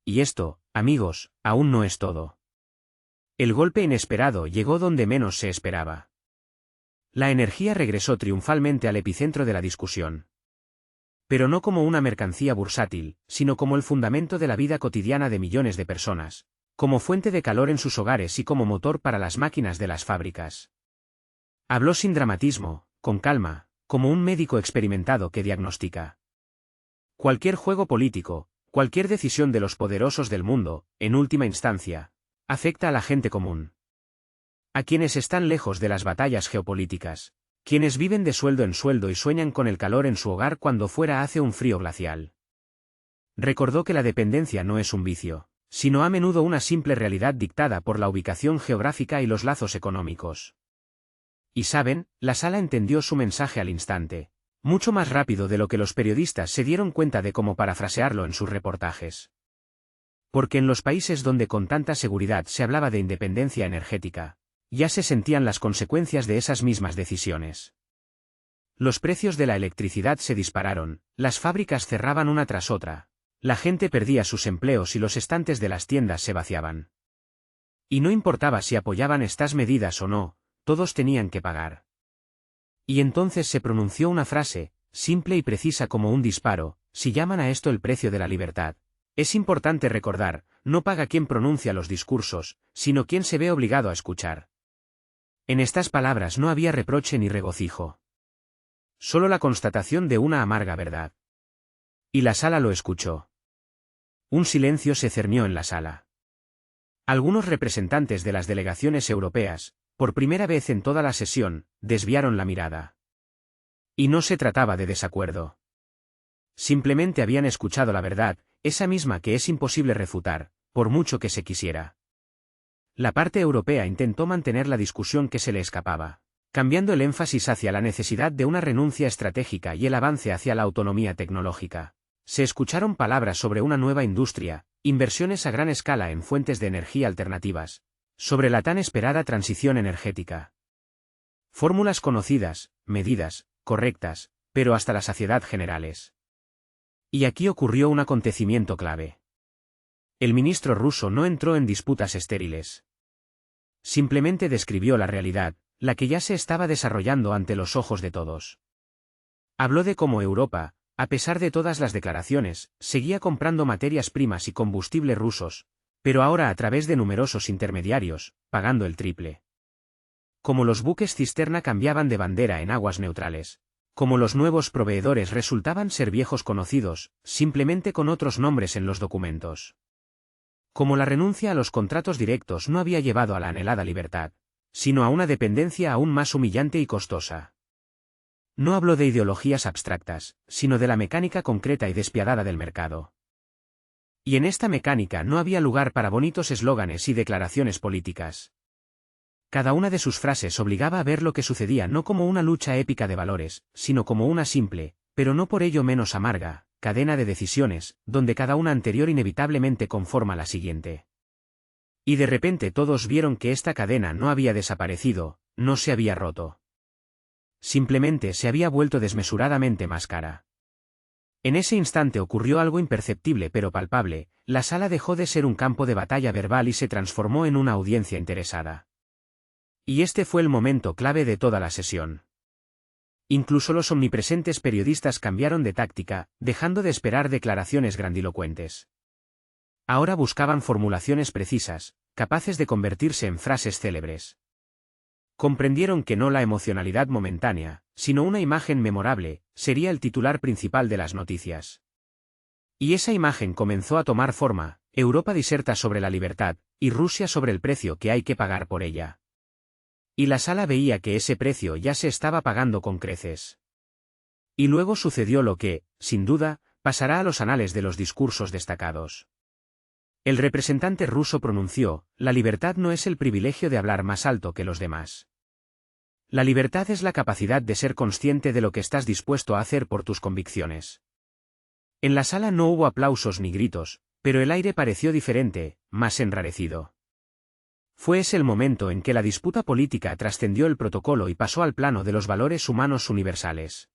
Y esto, amigos, aún no es todo. El golpe inesperado llegó donde menos se esperaba. La energía regresó triunfalmente al epicentro de la discusión. Pero no como una mercancía bursátil, sino como el fundamento de la vida cotidiana de millones de personas, como fuente de calor en sus hogares y como motor para las máquinas de las fábricas. Habló sin dramatismo, con calma, como un médico experimentado que diagnostica. Cualquier juego político, cualquier decisión de los poderosos del mundo, en última instancia, afecta a la gente común. A quienes están lejos de las batallas geopolíticas, quienes viven de sueldo en sueldo y sueñan con el calor en su hogar cuando fuera hace un frío glacial. Recordó que la dependencia no es un vicio, sino a menudo una simple realidad dictada por la ubicación geográfica y los lazos económicos. Y saben, la sala entendió su mensaje al instante, mucho más rápido de lo que los periodistas se dieron cuenta de cómo parafrasearlo en sus reportajes. Porque en los países donde con tanta seguridad se hablaba de independencia energética, ya se sentían las consecuencias de esas mismas decisiones. Los precios de la electricidad se dispararon, las fábricas cerraban una tras otra, la gente perdía sus empleos y los estantes de las tiendas se vaciaban. Y no importaba si apoyaban estas medidas o no, todos tenían que pagar. Y entonces se pronunció una frase, simple y precisa como un disparo: si llaman a esto el precio de la libertad, es importante recordar, no paga quien pronuncia los discursos, sino quien se ve obligado a escuchar. En estas palabras no había reproche ni regocijo. Solo la constatación de una amarga verdad. Y la sala lo escuchó. Un silencio se cernió en la sala. Algunos representantes de las delegaciones europeas, por primera vez en toda la sesión, desviaron la mirada. Y no se trataba de desacuerdo. Simplemente habían escuchado la verdad, esa misma que es imposible refutar, por mucho que se quisiera. La parte europea intentó mantener la discusión que se le escapaba, cambiando el énfasis hacia la necesidad de una renuncia estratégica y el avance hacia la autonomía tecnológica. Se escucharon palabras sobre una nueva industria, inversiones a gran escala en fuentes de energía alternativas, sobre la tan esperada transición energética. Fórmulas conocidas, medidas, correctas, pero hasta la saciedad generales. Y aquí ocurrió un acontecimiento clave. El ministro ruso no entró en disputas estériles. Simplemente describió la realidad, la que ya se estaba desarrollando ante los ojos de todos. Habló de cómo Europa, a pesar de todas las declaraciones, seguía comprando materias primas y combustible rusos, pero ahora a través de numerosos intermediarios, pagando el triple. Como los buques cisterna cambiaban de bandera en aguas neutrales, como los nuevos proveedores resultaban ser viejos conocidos, simplemente con otros nombres en los documentos. Como la renuncia a los contratos directos no había llevado a la anhelada libertad, sino a una dependencia aún más humillante y costosa. No habló de ideologías abstractas, sino de la mecánica concreta y despiadada del mercado. Y en esta mecánica no había lugar para bonitos eslóganes y declaraciones políticas. Cada una de sus frases obligaba a ver lo que sucedía no como una lucha épica de valores, sino como una simple, pero no por ello menos amarga, cadena de decisiones, donde cada una anterior inevitablemente conforma la siguiente. Y de repente todos vieron que esta cadena no había desaparecido, no se había roto. simplemente se había vuelto desmesuradamente más cara. En ese instante ocurrió algo imperceptible pero palpable, la sala dejó de ser un campo de batalla verbal y se transformó en una audiencia interesada. Y este fue el momento clave de toda la sesión. Incluso los omnipresentes periodistas cambiaron de táctica, dejando de esperar declaraciones grandilocuentes. Ahora buscaban formulaciones precisas, capaces de convertirse en frases célebres. Comprendieron que no la emocionalidad momentánea, sino una imagen memorable, sería el titular principal de las noticias. Y esa imagen comenzó a tomar forma: Europa diserta sobre la libertad, y Rusia sobre el precio que hay que pagar por ella. Y la sala veía que ese precio ya se estaba pagando con creces. Y luego sucedió lo que, sin duda, pasará a los anales de los discursos destacados. El representante ruso pronunció: la libertad no es el privilegio de hablar más alto que los demás. La libertad es la capacidad de ser consciente de lo que estás dispuesto a hacer por tus convicciones. En la sala no hubo aplausos ni gritos, pero el aire pareció diferente, más enrarecido. Fue ese el momento en que la disputa política trascendió el protocolo y pasó al plano de los valores humanos universales.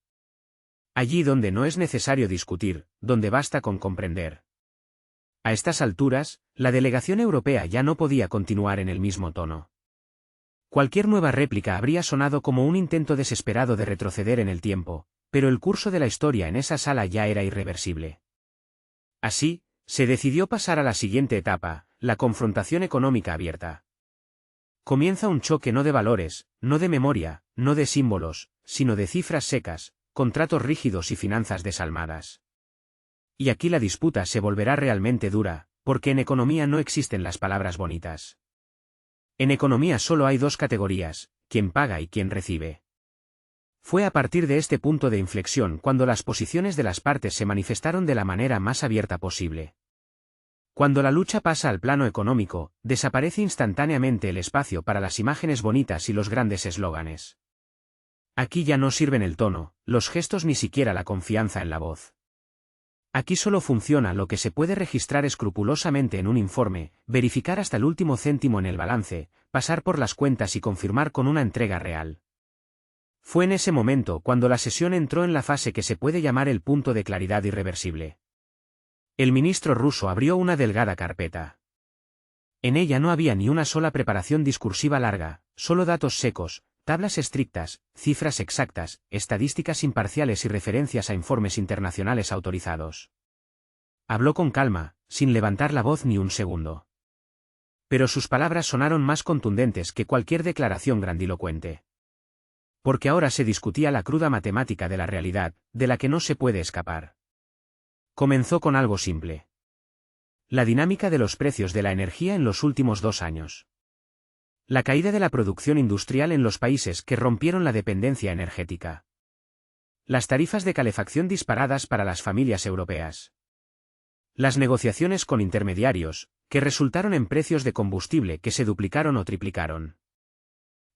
Allí donde no es necesario discutir, donde basta con comprender. A estas alturas, la delegación europea ya no podía continuar en el mismo tono. Cualquier nueva réplica habría sonado como un intento desesperado de retroceder en el tiempo, pero el curso de la historia en esa sala ya era irreversible. Así, se decidió pasar a la siguiente etapa, la confrontación económica abierta. Comienza un choque no de valores, no de memoria, no de símbolos, sino de cifras secas, contratos rígidos y finanzas desalmadas. Y aquí la disputa se volverá realmente dura, porque en economía no existen las palabras bonitas. En economía solo hay dos categorías: quien paga y quien recibe. Fue a partir de este punto de inflexión cuando las posiciones de las partes se manifestaron de la manera más abierta posible. Cuando la lucha pasa al plano económico, desaparece instantáneamente el espacio para las imágenes bonitas y los grandes eslóganes. Aquí ya no sirven el tono, los gestos ni siquiera la confianza en la voz. Aquí solo funciona lo que se puede registrar escrupulosamente en un informe, verificar hasta el último céntimo en el balance, pasar por las cuentas y confirmar con una entrega real. Fue en ese momento cuando la sesión entró en la fase que se puede llamar el punto de claridad irreversible. El ministro ruso abrió una delgada carpeta. En ella no había ni una sola preparación discursiva larga, solo datos secos, tablas estrictas, cifras exactas, estadísticas imparciales y referencias a informes internacionales autorizados. Habló con calma, sin levantar la voz ni un segundo. Pero sus palabras sonaron más contundentes que cualquier declaración grandilocuente. Porque ahora se discutía la cruda matemática de la realidad, de la que no se puede escapar. Comenzó con algo simple. La dinámica de los precios de la energía en los últimos 2 años. La caída de la producción industrial en los países que rompieron la dependencia energética. Las tarifas de calefacción disparadas para las familias europeas. Las negociaciones con intermediarios, que resultaron en precios de combustible que se duplicaron o triplicaron.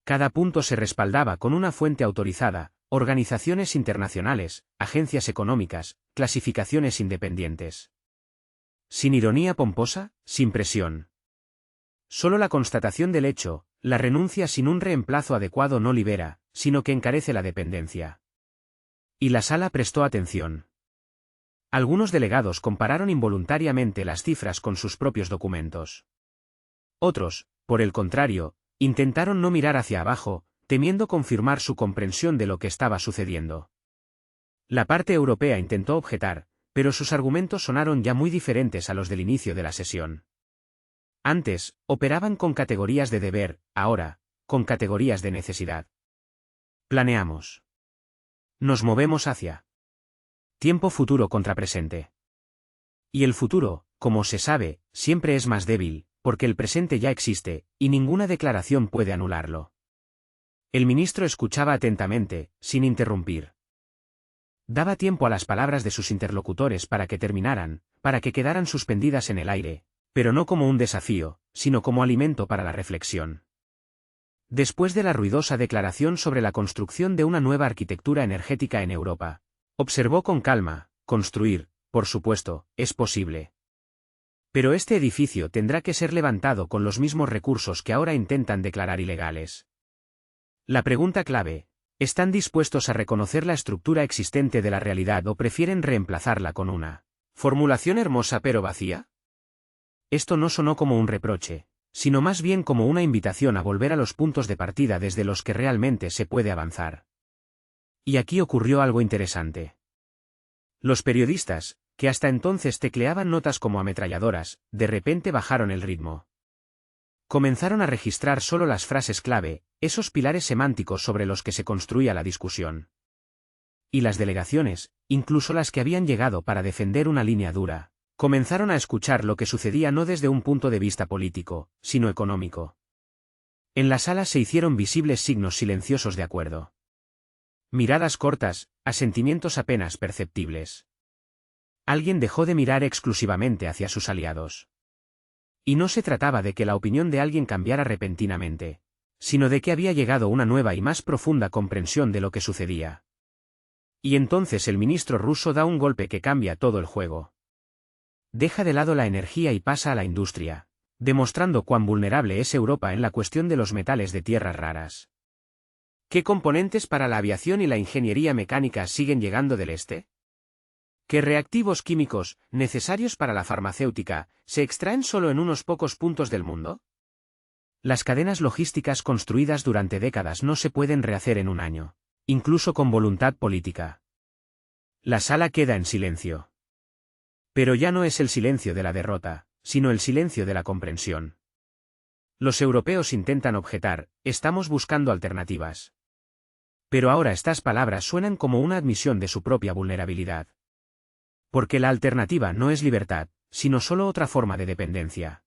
Cada punto se respaldaba con una fuente autorizada, organizaciones internacionales, agencias económicas, clasificaciones independientes. Sin ironía pomposa, sin presión. Solo la constatación del hecho: la renuncia sin un reemplazo adecuado no libera, sino que encarece la dependencia. Y la sala prestó atención. Algunos delegados compararon involuntariamente las cifras con sus propios documentos. Otros, por el contrario, intentaron no mirar hacia abajo, temiendo confirmar su comprensión de lo que estaba sucediendo. La parte europea intentó objetar, pero sus argumentos sonaron ya muy diferentes a los del inicio de la sesión. Antes, operaban con categorías de deber, ahora, con categorías de necesidad. Planeamos. Nos movemos hacia tiempo futuro contra presente. Y el futuro, como se sabe, siempre es más débil, porque el presente ya existe, y ninguna declaración puede anularlo. El ministro escuchaba atentamente, sin interrumpir. Daba tiempo a las palabras de sus interlocutores para que terminaran, para que quedaran suspendidas en el aire, pero no como un desafío, sino como alimento para la reflexión. Después de la ruidosa declaración sobre la construcción de una nueva arquitectura energética en Europa, observó con calma: construir, por supuesto, es posible. Pero este edificio tendrá que ser levantado con los mismos recursos que ahora intentan declarar ilegales. La pregunta clave: ¿Están dispuestos a reconocer la estructura existente de la realidad o prefieren reemplazarla con una formulación hermosa pero vacía? Esto no sonó como un reproche, sino más bien como una invitación a volver a los puntos de partida desde los que realmente se puede avanzar. Y aquí ocurrió algo interesante. Los periodistas, que hasta entonces tecleaban notas como ametralladoras, de repente bajaron el ritmo. Comenzaron a registrar solo las frases clave, esos pilares semánticos sobre los que se construía la discusión. Y las delegaciones, incluso las que habían llegado para defender una línea dura, comenzaron a escuchar lo que sucedía no desde un punto de vista político, sino económico. En la sala se hicieron visibles signos silenciosos de acuerdo. Miradas cortas, asentimientos apenas perceptibles. Alguien dejó de mirar exclusivamente hacia sus aliados. Y no se trataba de que la opinión de alguien cambiara repentinamente, sino de que había llegado una nueva y más profunda comprensión de lo que sucedía. Y entonces el ministro ruso da un golpe que cambia todo el juego. Deja de lado la energía y pasa a la industria, demostrando cuán vulnerable es Europa en la cuestión de los metales de tierras raras. ¿Qué componentes para la aviación y la ingeniería mecánica siguen llegando del este? ¿Qué reactivos químicos, necesarios para la farmacéutica, se extraen solo en unos pocos puntos del mundo? Las cadenas logísticas construidas durante décadas no se pueden rehacer en un año, incluso con voluntad política. La sala queda en silencio. Pero ya no es el silencio de la derrota, sino el silencio de la comprensión. Los europeos intentan objetar, estamos buscando alternativas. Pero ahora estas palabras suenan como una admisión de su propia vulnerabilidad. Porque la alternativa no es libertad, sino solo otra forma de dependencia.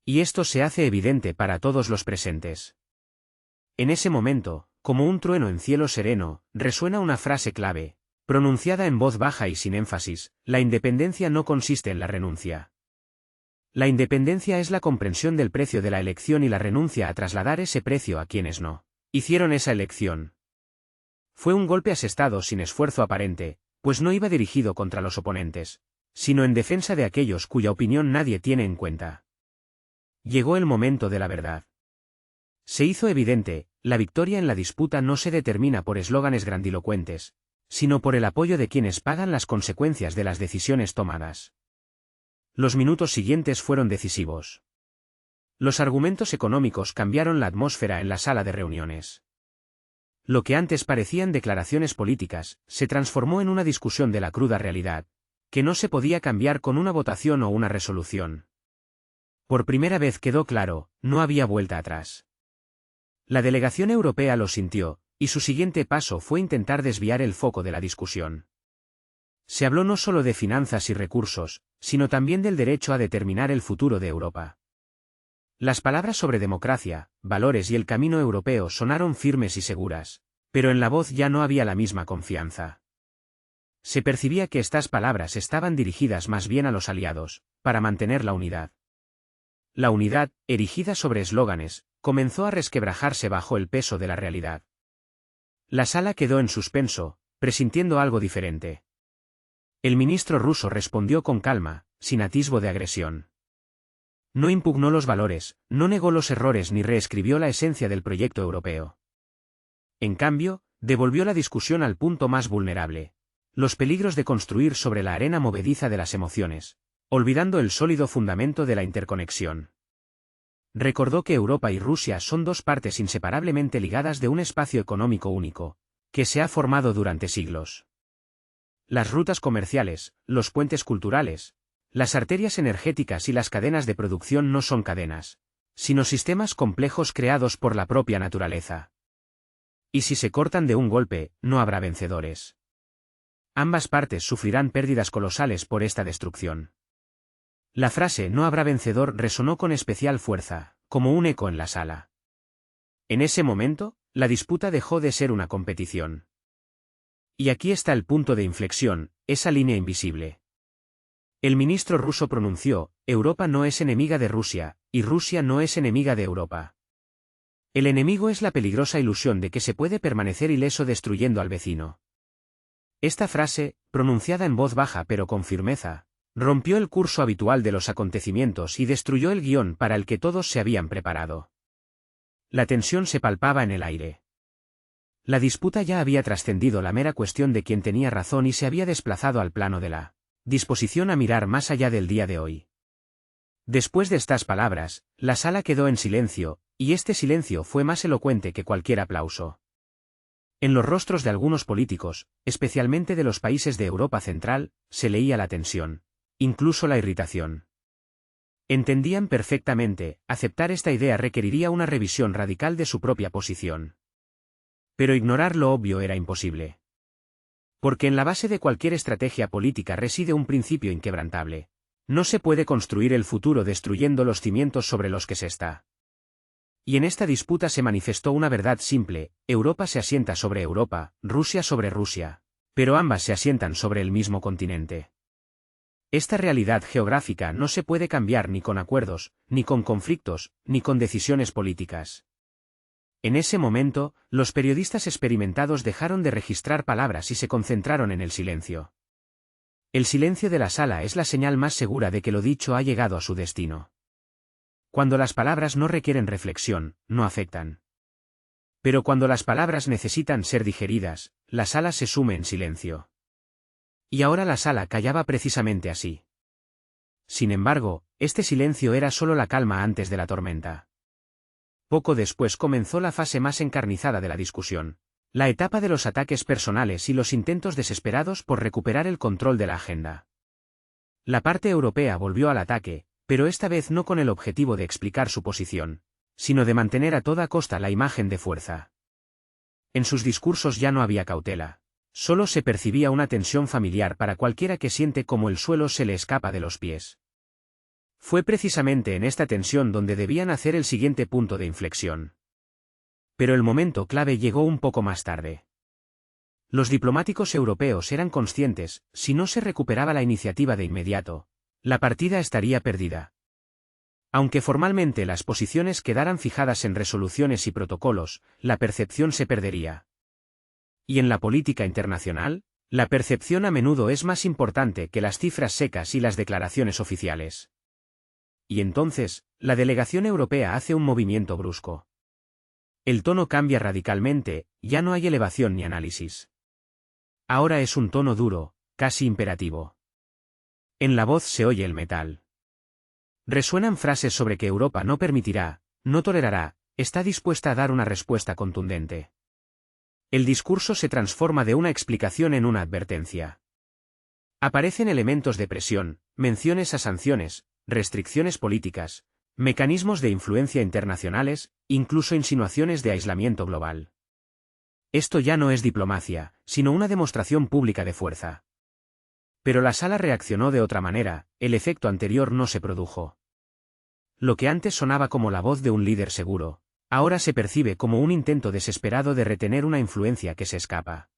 Y esto se hace evidente para todos los presentes. En ese momento, como un trueno en cielo sereno, resuena una frase clave, pronunciada en voz baja y sin énfasis: la independencia no consiste en la renuncia. La independencia es la comprensión del precio de la elección y la renuncia a trasladar ese precio a quienes no hicieron esa elección. Fue un golpe asestado sin esfuerzo aparente, pues no iba dirigido contra los oponentes, sino en defensa de aquellos cuya opinión nadie tiene en cuenta. Llegó el momento de la verdad. Se hizo evidente, la victoria en la disputa no se determina por eslóganes grandilocuentes, sino por el apoyo de quienes pagan las consecuencias de las decisiones tomadas. Los minutos siguientes fueron decisivos. Los argumentos económicos cambiaron la atmósfera en la sala de reuniones. Lo que antes parecían declaraciones políticas, se transformó en una discusión de la cruda realidad, que no se podía cambiar con una votación o una resolución. Por primera vez quedó claro, no había vuelta atrás. La delegación europea lo sintió, y su siguiente paso fue intentar desviar el foco de la discusión. Se habló no solo de finanzas y recursos, sino también del derecho a determinar el futuro de Europa. Las palabras sobre democracia, valores y el camino europeo sonaron firmes y seguras, pero en la voz ya no había la misma confianza. Se percibía que estas palabras estaban dirigidas más bien a los aliados, para mantener la unidad. La unidad, erigida sobre eslóganes, comenzó a resquebrajarse bajo el peso de la realidad. La sala quedó en suspenso, presintiendo algo diferente. El ministro ruso respondió con calma, sin atisbo de agresión. No impugnó los valores, no negó los errores ni reescribió la esencia del proyecto europeo. En cambio, devolvió la discusión al punto más vulnerable: los peligros de construir sobre la arena movediza de las emociones, olvidando el sólido fundamento de la interconexión. Recordó que Europa y Rusia son dos partes inseparablemente ligadas de un espacio económico único, que se ha formado durante siglos. Las rutas comerciales, los puentes culturales, las arterias energéticas y las cadenas de producción no son cadenas, sino sistemas complejos creados por la propia naturaleza. Y si se cortan de un golpe, no habrá vencedores. Ambas partes sufrirán pérdidas colosales por esta destrucción. La frase "no habrá vencedor" resonó con especial fuerza, como un eco en la sala. En ese momento, la disputa dejó de ser una competición. Y aquí está el punto de inflexión, esa línea invisible. El ministro ruso pronunció: Europa no es enemiga de Rusia, y Rusia no es enemiga de Europa. El enemigo es la peligrosa ilusión de que se puede permanecer ileso destruyendo al vecino. Esta frase, pronunciada en voz baja pero con firmeza, rompió el curso habitual de los acontecimientos y destruyó el guión para el que todos se habían preparado. La tensión se palpaba en el aire. La disputa ya había trascendido la mera cuestión de quién tenía razón y se había desplazado al plano de la disposición a mirar más allá del día de hoy. Después de estas palabras, la sala quedó en silencio, y este silencio fue más elocuente que cualquier aplauso. En los rostros de algunos políticos, especialmente de los países de Europa Central, se leía la tensión, incluso la irritación. Entendían perfectamente, aceptar esta idea requeriría una revisión radical de su propia posición. Pero ignorar lo obvio era imposible. Porque en la base de cualquier estrategia política reside un principio inquebrantable. No se puede construir el futuro destruyendo los cimientos sobre los que se está. Y en esta disputa se manifestó una verdad simple: Europa se asienta sobre Europa, Rusia sobre Rusia. Pero ambas se asientan sobre el mismo continente. Esta realidad geográfica no se puede cambiar ni con acuerdos, ni con conflictos, ni con decisiones políticas. En ese momento, los periodistas experimentados dejaron de registrar palabras y se concentraron en el silencio. El silencio de la sala es la señal más segura de que lo dicho ha llegado a su destino. Cuando las palabras no requieren reflexión, no afectan. Pero cuando las palabras necesitan ser digeridas, la sala se sume en silencio. Y ahora la sala callaba precisamente así. Sin embargo, este silencio era solo la calma antes de la tormenta. Poco después comenzó la fase más encarnizada de la discusión, la etapa de los ataques personales y los intentos desesperados por recuperar el control de la agenda. La parte europea volvió al ataque, pero esta vez no con el objetivo de explicar su posición, sino de mantener a toda costa la imagen de fuerza. En sus discursos ya no había cautela, solo se percibía una tensión familiar para cualquiera que siente como el suelo se le escapa de los pies. Fue precisamente en esta tensión donde debían hacer el siguiente punto de inflexión. Pero el momento clave llegó un poco más tarde. Los diplomáticos europeos eran conscientes: si no se recuperaba la iniciativa de inmediato, la partida estaría perdida. Aunque formalmente las posiciones quedaran fijadas en resoluciones y protocolos, la percepción se perdería. Y en la política internacional, la percepción a menudo es más importante que las cifras secas y las declaraciones oficiales. Y entonces, la delegación europea hace un movimiento brusco. El tono cambia radicalmente, ya no hay elevación ni análisis. Ahora es un tono duro, casi imperativo. En la voz se oye el metal. Resuenan frases sobre que Europa no permitirá, no tolerará, está dispuesta a dar una respuesta contundente. El discurso se transforma de una explicación en una advertencia. Aparecen elementos de presión, menciones a sanciones, restricciones políticas, mecanismos de influencia internacionales, incluso insinuaciones de aislamiento global. Esto ya no es diplomacia, sino una demostración pública de fuerza. Pero la sala reaccionó de otra manera, el efecto anterior no se produjo. Lo que antes sonaba como la voz de un líder seguro, ahora se percibe como un intento desesperado de retener una influencia que se escapa.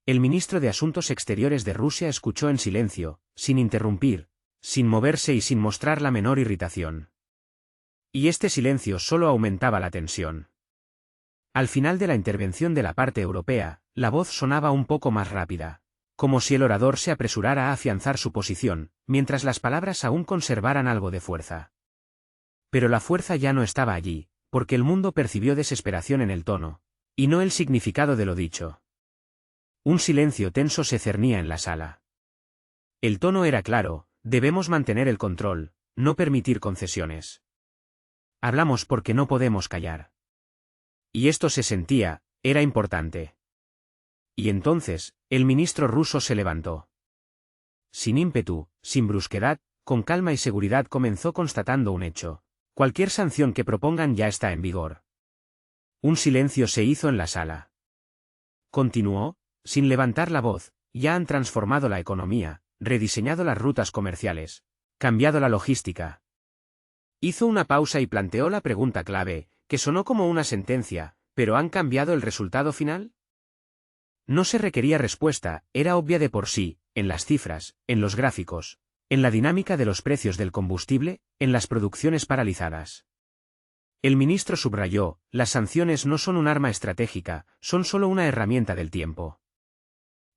El ministro de Asuntos Exteriores de Rusia escuchó en silencio, sin interrumpir, sin moverse y sin mostrar la menor irritación. Y este silencio solo aumentaba la tensión. Al final de la intervención de la parte europea, la voz sonaba un poco más rápida, como si el orador se apresurara a afianzar su posición, mientras las palabras aún conservaran algo de fuerza. Pero la fuerza ya no estaba allí, porque el mundo percibió desesperación en el tono, y no el significado de lo dicho. Un silencio tenso se cernía en la sala. El tono era claro: debemos mantener el control, no permitir concesiones. Hablamos porque no podemos callar. Y esto se sentía, era importante. Y entonces, el ministro ruso se levantó. Sin ímpetu, sin brusquedad, con calma y seguridad comenzó constatando un hecho: cualquier sanción que propongan ya está en vigor. Un silencio se hizo en la sala. Continuó, sin levantar la voz: ya han transformado la economía, rediseñado las rutas comerciales, cambiado la logística. Hizo una pausa y planteó la pregunta clave, que sonó como una sentencia: ¿pero han cambiado el resultado final? No se requería respuesta, era obvia de por sí, en las cifras, en los gráficos, en la dinámica de los precios del combustible, en las producciones paralizadas. El ministro subrayó: las sanciones no son un arma estratégica, son solo una herramienta del tiempo.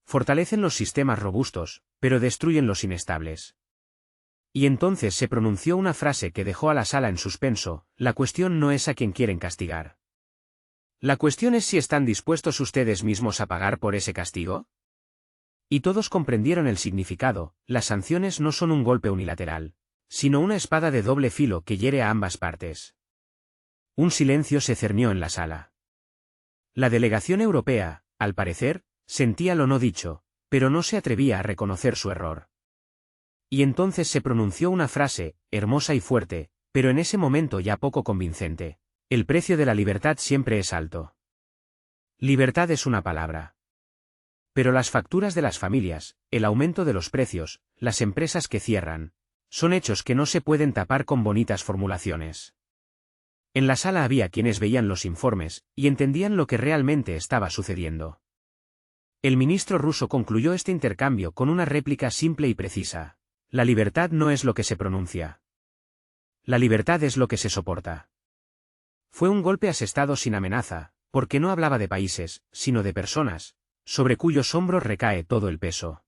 Fortalecen los sistemas robustos, pero destruyen los inestables. Y entonces se pronunció una frase que dejó a la sala en suspenso: la cuestión no es a quién quieren castigar. La cuestión es si están dispuestos ustedes mismos a pagar por ese castigo. Y todos comprendieron el significado: las sanciones no son un golpe unilateral, sino una espada de doble filo que hiere a ambas partes. Un silencio se cernió en la sala. La delegación europea, al parecer, sentía lo no dicho, pero no se atrevía a reconocer su error. Y entonces se pronunció una frase, hermosa y fuerte, pero en ese momento ya poco convincente: el precio de la libertad siempre es alto. Libertad es una palabra. Pero las facturas de las familias, el aumento de los precios, las empresas que cierran, son hechos que no se pueden tapar con bonitas formulaciones. En la sala había quienes veían los informes y entendían lo que realmente estaba sucediendo. El ministro ruso concluyó este intercambio con una réplica simple y precisa: la libertad no es lo que se pronuncia. La libertad es lo que se soporta. Fue un golpe asestado sin amenaza, porque no hablaba de países, sino de personas, sobre cuyos hombros recae todo el peso.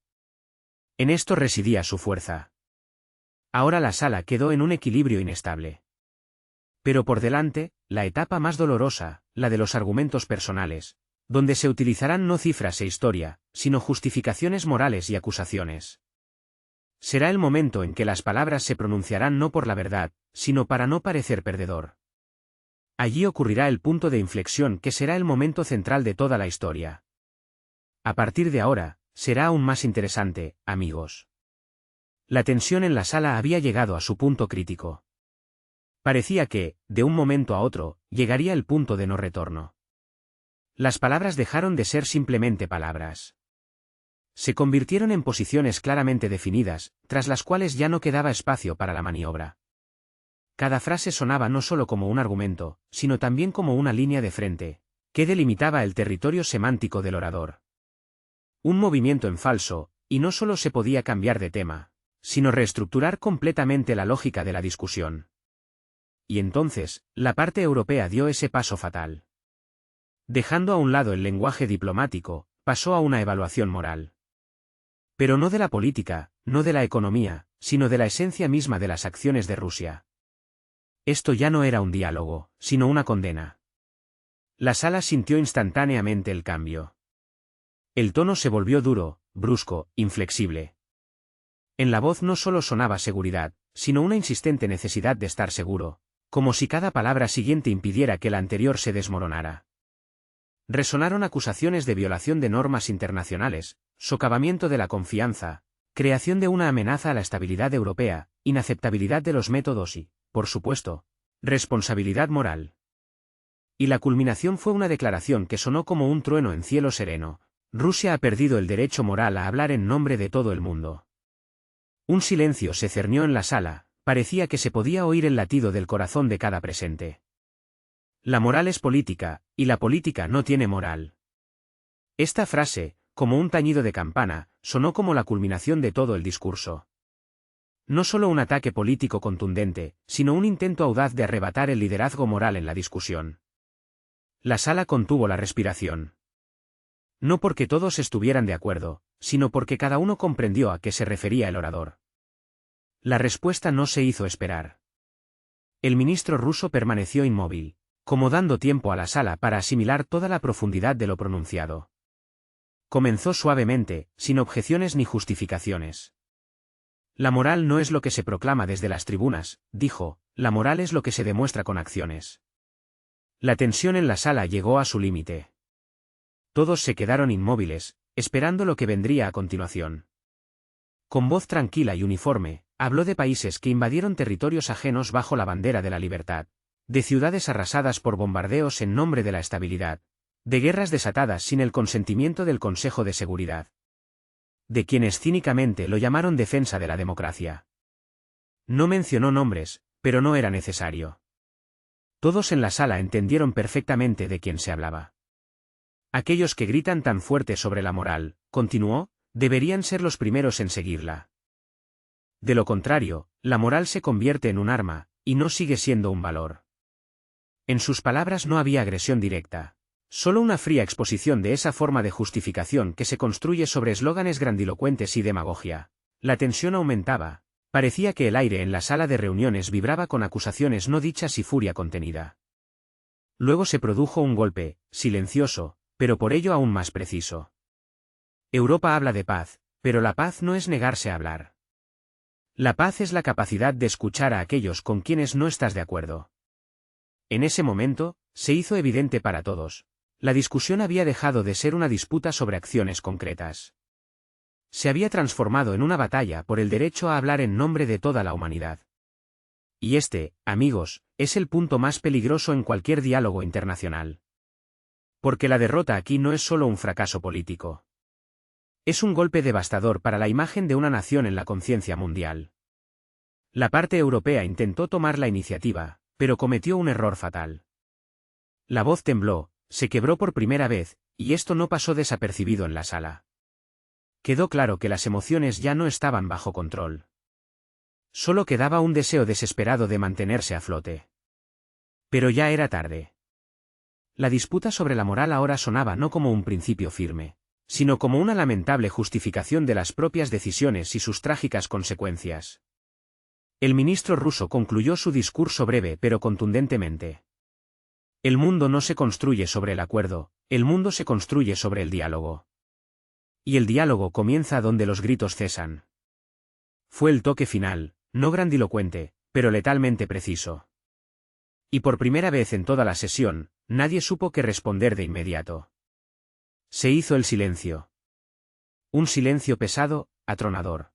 En esto residía su fuerza. Ahora la sala quedó en un equilibrio inestable. Pero por delante, la etapa más dolorosa, la de los argumentos personales, donde se utilizarán no cifras e historia, sino justificaciones morales y acusaciones. Será el momento en que las palabras se pronunciarán no por la verdad, sino para no parecer perdedor. Allí ocurrirá el punto de inflexión que será el momento central de toda la historia. A partir de ahora, será aún más interesante, amigos. La tensión en la sala había llegado a su punto crítico. Parecía que, de un momento a otro, llegaría el punto de no retorno. Las palabras dejaron de ser simplemente palabras. Se convirtieron en posiciones claramente definidas, tras las cuales ya no quedaba espacio para la maniobra. Cada frase sonaba no solo como un argumento, sino también como una línea de frente, que delimitaba el territorio semántico del orador. Un movimiento en falso, y no solo se podía cambiar de tema, sino reestructurar completamente la lógica de la discusión. Y entonces, la parte europea dio ese paso fatal. Dejando a un lado el lenguaje diplomático, pasó a una evaluación moral. Pero no de la política, no de la economía, sino de la esencia misma de las acciones de Rusia. Esto ya no era un diálogo, sino una condena. La sala sintió instantáneamente el cambio. El tono se volvió duro, brusco, inflexible. En la voz no solo sonaba seguridad, sino una insistente necesidad de estar seguro, como si cada palabra siguiente impidiera que la anterior se desmoronara. Resonaron acusaciones de violación de normas internacionales, socavamiento de la confianza, creación de una amenaza a la estabilidad europea, inaceptabilidad de los métodos y, por supuesto, responsabilidad moral. Y la culminación fue una declaración que sonó como un trueno en cielo sereno: Rusia ha perdido el derecho moral a hablar en nombre de todo el mundo. Un silencio se cernió en la sala, parecía que se podía oír el latido del corazón de cada presente. La moral es política, y la política no tiene moral. Esta frase, como un tañido de campana, sonó como la culminación de todo el discurso. No solo un ataque político contundente, sino un intento audaz de arrebatar el liderazgo moral en la discusión. La sala contuvo la respiración. No porque todos estuvieran de acuerdo, sino porque cada uno comprendió a qué se refería el orador. La respuesta no se hizo esperar. El ministro ruso permaneció inmóvil, como dando tiempo a la sala para asimilar toda la profundidad de lo pronunciado. Comenzó suavemente, sin objeciones ni justificaciones. La moral no es lo que se proclama desde las tribunas, dijo, la moral es lo que se demuestra con acciones. La tensión en la sala llegó a su límite. Todos se quedaron inmóviles, esperando lo que vendría a continuación. Con voz tranquila y uniforme, habló de países que invadieron territorios ajenos bajo la bandera de la libertad, de ciudades arrasadas por bombardeos en nombre de la estabilidad, de guerras desatadas sin el consentimiento del Consejo de Seguridad, de quienes cínicamente lo llamaron defensa de la democracia. No mencionó nombres, pero no era necesario. Todos en la sala entendieron perfectamente de quién se hablaba. Aquellos que gritan tan fuerte sobre la moral, continuó, deberían ser los primeros en seguirla. De lo contrario, la moral se convierte en un arma, y no sigue siendo un valor. En sus palabras no había agresión directa. Solo una fría exposición de esa forma de justificación que se construye sobre eslóganes grandilocuentes y demagogia. La tensión aumentaba. Parecía que el aire en la sala de reuniones vibraba con acusaciones no dichas y furia contenida. Luego se produjo un golpe, silencioso, pero por ello aún más preciso. Europa habla de paz, pero la paz no es negarse a hablar. La paz es la capacidad de escuchar a aquellos con quienes no estás de acuerdo. En ese momento, se hizo evidente para todos. La discusión había dejado de ser una disputa sobre acciones concretas. Se había transformado en una batalla por el derecho a hablar en nombre de toda la humanidad. Y este, amigos, es el punto más peligroso en cualquier diálogo internacional. Porque la derrota aquí no es solo un fracaso político. Es un golpe devastador para la imagen de una nación en la conciencia mundial. La parte europea intentó tomar la iniciativa, pero cometió un error fatal. La voz tembló, se quebró por primera vez, y esto no pasó desapercibido en la sala. Quedó claro que las emociones ya no estaban bajo control. Solo quedaba un deseo desesperado de mantenerse a flote. Pero ya era tarde. La disputa sobre la moral ahora sonaba no como un principio firme, sino como una lamentable justificación de las propias decisiones y sus trágicas consecuencias. El ministro ruso concluyó su discurso breve pero contundentemente. El mundo no se construye sobre el acuerdo, el mundo se construye sobre el diálogo. Y el diálogo comienza donde los gritos cesan. Fue el toque final, no grandilocuente, pero letalmente preciso. Y por primera vez en toda la sesión, nadie supo qué responder de inmediato. Se hizo el silencio. Un silencio pesado, atronador.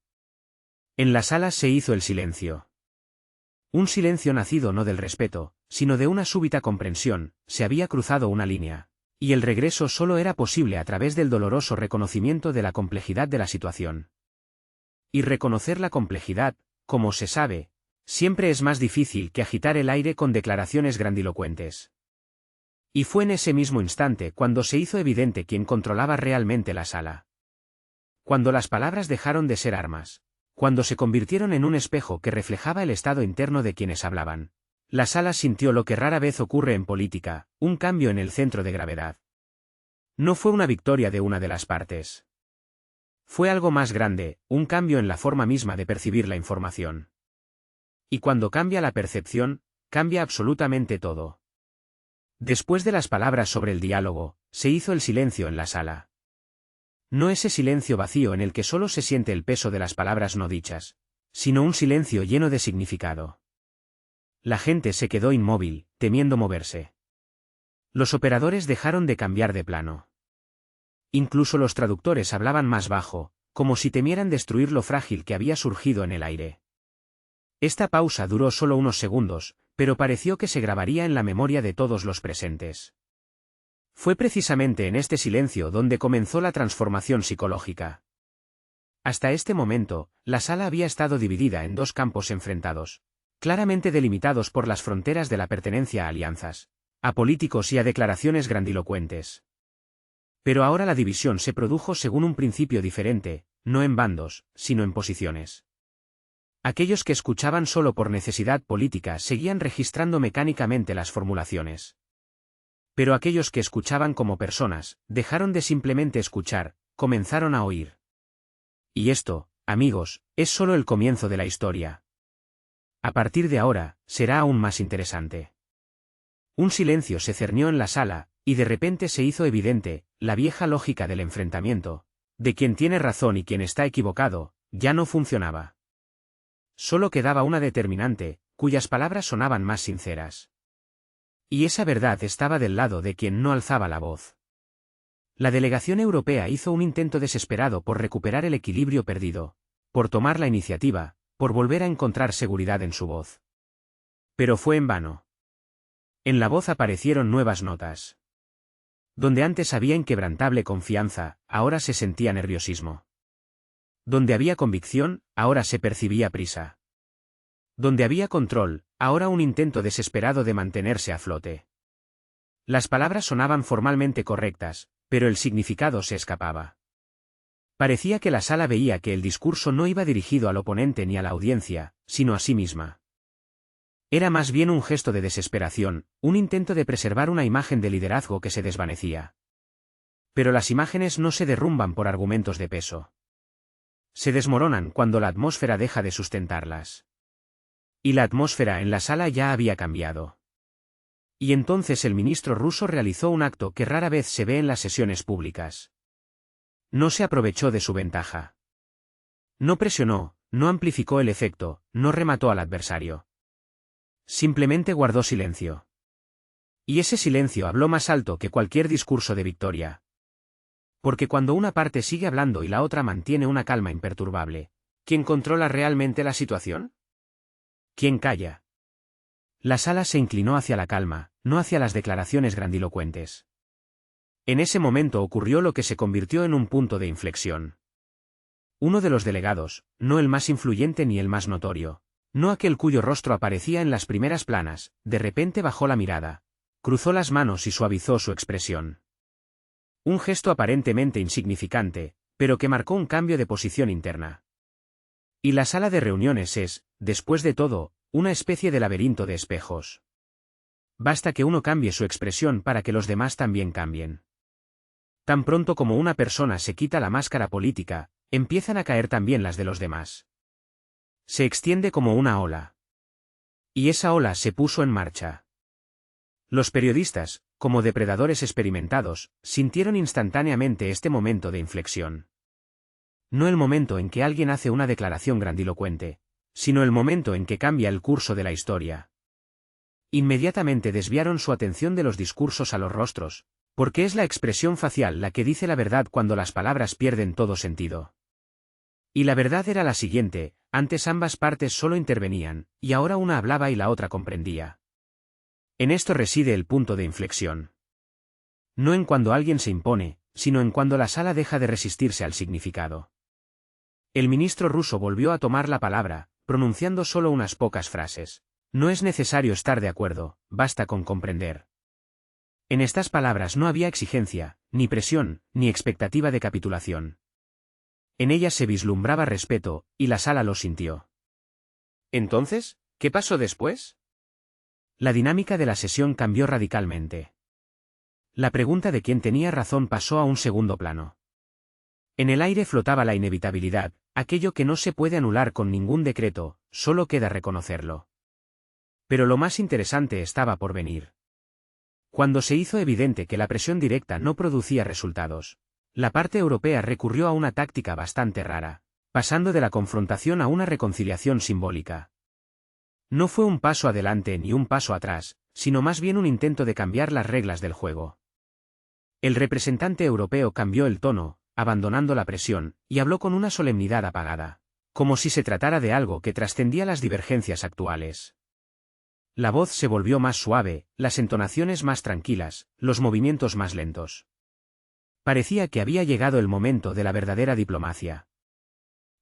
En la sala se hizo el silencio. Un silencio nacido no del respeto, sino de una súbita comprensión, se había cruzado una línea, y el regreso solo era posible a través del doloroso reconocimiento de la complejidad de la situación. Y reconocer la complejidad, como se sabe, siempre es más difícil que agitar el aire con declaraciones grandilocuentes. Y fue en ese mismo instante cuando se hizo evidente quién controlaba realmente la sala. Cuando las palabras dejaron de ser armas, cuando se convirtieron en un espejo que reflejaba el estado interno de quienes hablaban, la sala sintió lo que rara vez ocurre en política, un cambio en el centro de gravedad. No fue una victoria de una de las partes. Fue algo más grande, un cambio en la forma misma de percibir la información. Y cuando cambia la percepción, cambia absolutamente todo. Después de las palabras sobre el diálogo, se hizo el silencio en la sala. No ese silencio vacío en el que solo se siente el peso de las palabras no dichas, sino un silencio lleno de significado. La gente se quedó inmóvil, temiendo moverse. Los operadores dejaron de cambiar de plano. Incluso los traductores hablaban más bajo, como si temieran destruir lo frágil que había surgido en el aire. Esta pausa duró solo unos segundos, pero pareció que se grabaría en la memoria de todos los presentes. Fue precisamente en este silencio donde comenzó la transformación psicológica. Hasta este momento, la sala había estado dividida en dos campos enfrentados, claramente delimitados por las fronteras de la pertenencia a alianzas, a políticos y a declaraciones grandilocuentes. Pero ahora la división se produjo según un principio diferente, no en bandos, sino en posiciones. Aquellos que escuchaban solo por necesidad política seguían registrando mecánicamente las formulaciones. Pero aquellos que escuchaban como personas, dejaron de simplemente escuchar, comenzaron a oír. Y esto, amigos, es solo el comienzo de la historia. A partir de ahora, será aún más interesante. Un silencio se cernió en la sala, y de repente se hizo evidente, la vieja lógica del enfrentamiento, de quien tiene razón y quien está equivocado, ya no funcionaba. Solo quedaba una determinante, cuyas palabras sonaban más sinceras. Y esa verdad estaba del lado de quien no alzaba la voz. La delegación europea hizo un intento desesperado por recuperar el equilibrio perdido, por tomar la iniciativa, por volver a encontrar seguridad en su voz. Pero fue en vano. En la voz aparecieron nuevas notas. Donde antes había inquebrantable confianza, ahora se sentía nerviosismo. Donde había convicción, ahora se percibía prisa. Donde había control, ahora un intento desesperado de mantenerse a flote. Las palabras sonaban formalmente correctas, pero el significado se escapaba. Parecía que la sala veía que el discurso no iba dirigido al oponente ni a la audiencia, sino a sí misma. Era más bien un gesto de desesperación, un intento de preservar una imagen de liderazgo que se desvanecía. Pero las imágenes no se derrumban por argumentos de peso. Se desmoronan cuando la atmósfera deja de sustentarlas. Y la atmósfera en la sala ya había cambiado. Y entonces el ministro ruso realizó un acto que rara vez se ve en las sesiones públicas. No se aprovechó de su ventaja. No presionó, no amplificó el efecto, no remató al adversario. Simplemente guardó silencio. Y ese silencio habló más alto que cualquier discurso de victoria. Porque cuando una parte sigue hablando y la otra mantiene una calma imperturbable, ¿quién controla realmente la situación? ¿Quién calla? La sala se inclinó hacia la calma, no hacia las declaraciones grandilocuentes. En ese momento ocurrió lo que se convirtió en un punto de inflexión. Uno de los delegados, no el más influyente ni el más notorio, no aquel cuyo rostro aparecía en las primeras planas, de repente bajó la mirada, cruzó las manos y suavizó su expresión. Un gesto aparentemente insignificante, pero que marcó un cambio de posición interna. Y la sala de reuniones es, después de todo, una especie de laberinto de espejos. Basta que uno cambie su expresión para que los demás también cambien. Tan pronto como una persona se quita la máscara política, empiezan a caer también las de los demás. Se extiende como una ola. Y esa ola se puso en marcha. Los periodistas, como depredadores experimentados, sintieron instantáneamente este momento de inflexión. No el momento en que alguien hace una declaración grandilocuente, sino el momento en que cambia el curso de la historia. Inmediatamente desviaron su atención de los discursos a los rostros, porque es la expresión facial la que dice la verdad cuando las palabras pierden todo sentido. Y la verdad era la siguiente: antes ambas partes solo intervenían, y ahora una hablaba y la otra comprendía. En esto reside el punto de inflexión. No en cuando alguien se impone, sino en cuando la sala deja de resistirse al significado. El ministro ruso volvió a tomar la palabra, pronunciando solo unas pocas frases. No es necesario estar de acuerdo, basta con comprender. En estas palabras no había exigencia, ni presión, ni expectativa de capitulación. En ellas se vislumbraba respeto, y la sala lo sintió. Entonces, ¿qué pasó después? La dinámica de la sesión cambió radicalmente. La pregunta de quién tenía razón pasó a un segundo plano. En el aire flotaba la inevitabilidad, aquello que no se puede anular con ningún decreto, solo queda reconocerlo. Pero lo más interesante estaba por venir. Cuando se hizo evidente que la presión directa no producía resultados, la parte europea recurrió a una táctica bastante rara, pasando de la confrontación a una reconciliación simbólica. No fue un paso adelante ni un paso atrás, sino más bien un intento de cambiar las reglas del juego. El representante europeo cambió el tono, abandonando la presión, y habló con una solemnidad apagada, como si se tratara de algo que trascendía las divergencias actuales. La voz se volvió más suave, las entonaciones más tranquilas, los movimientos más lentos. Parecía que había llegado el momento de la verdadera diplomacia.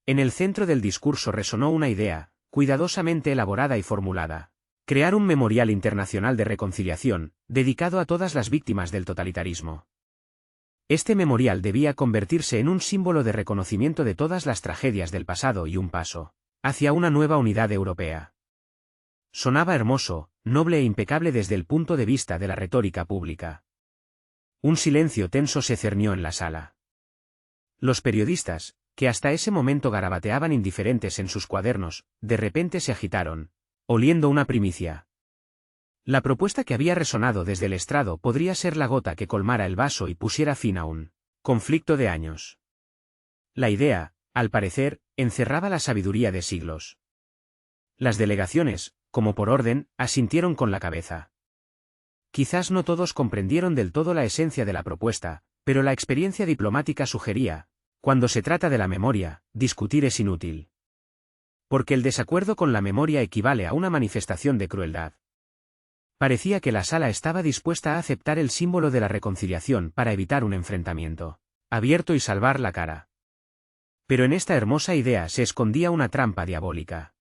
En el centro del discurso resonó una idea, cuidadosamente elaborada y formulada: crear un memorial internacional de reconciliación, dedicado a todas las víctimas del totalitarismo. Este memorial debía convertirse en un símbolo de reconocimiento de todas las tragedias del pasado y un paso hacia una nueva unidad europea. Sonaba hermoso, noble e impecable desde el punto de vista de la retórica pública. Un silencio tenso se cernió en la sala. Los periodistas, que hasta ese momento garabateaban indiferentes en sus cuadernos, de repente se agitaron, oliendo una primicia. La propuesta que había resonado desde el estrado podría ser la gota que colmara el vaso y pusiera fin a un conflicto de años. La idea, al parecer, encerraba la sabiduría de siglos. Las delegaciones, como por orden, asintieron con la cabeza. Quizás no todos comprendieron del todo la esencia de la propuesta, pero la experiencia diplomática sugería: cuando se trata de la memoria, discutir es inútil. Porque el desacuerdo con la memoria equivale a una manifestación de crueldad. Parecía que la sala estaba dispuesta a aceptar el símbolo de la reconciliación para evitar un enfrentamiento abierto y salvar la cara. Pero en esta hermosa idea se escondía una trampa diabólica.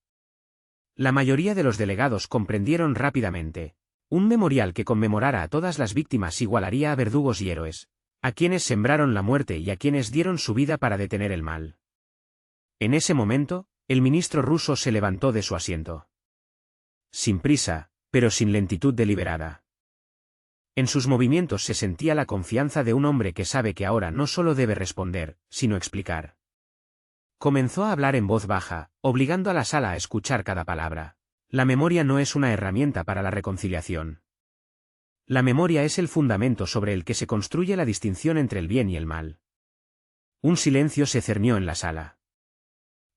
La mayoría de los delegados comprendieron rápidamente: un memorial que conmemorara a todas las víctimas igualaría a verdugos y héroes, a quienes sembraron la muerte y a quienes dieron su vida para detener el mal. En ese momento, el ministro ruso se levantó de su asiento. Sin prisa, pero sin lentitud deliberada. En sus movimientos se sentía la confianza de un hombre que sabe que ahora no solo debe responder, sino explicar. Comenzó a hablar en voz baja, obligando a la sala a escuchar cada palabra. La memoria no es una herramienta para la reconciliación. La memoria es el fundamento sobre el que se construye la distinción entre el bien y el mal. Un silencio se cernió en la sala.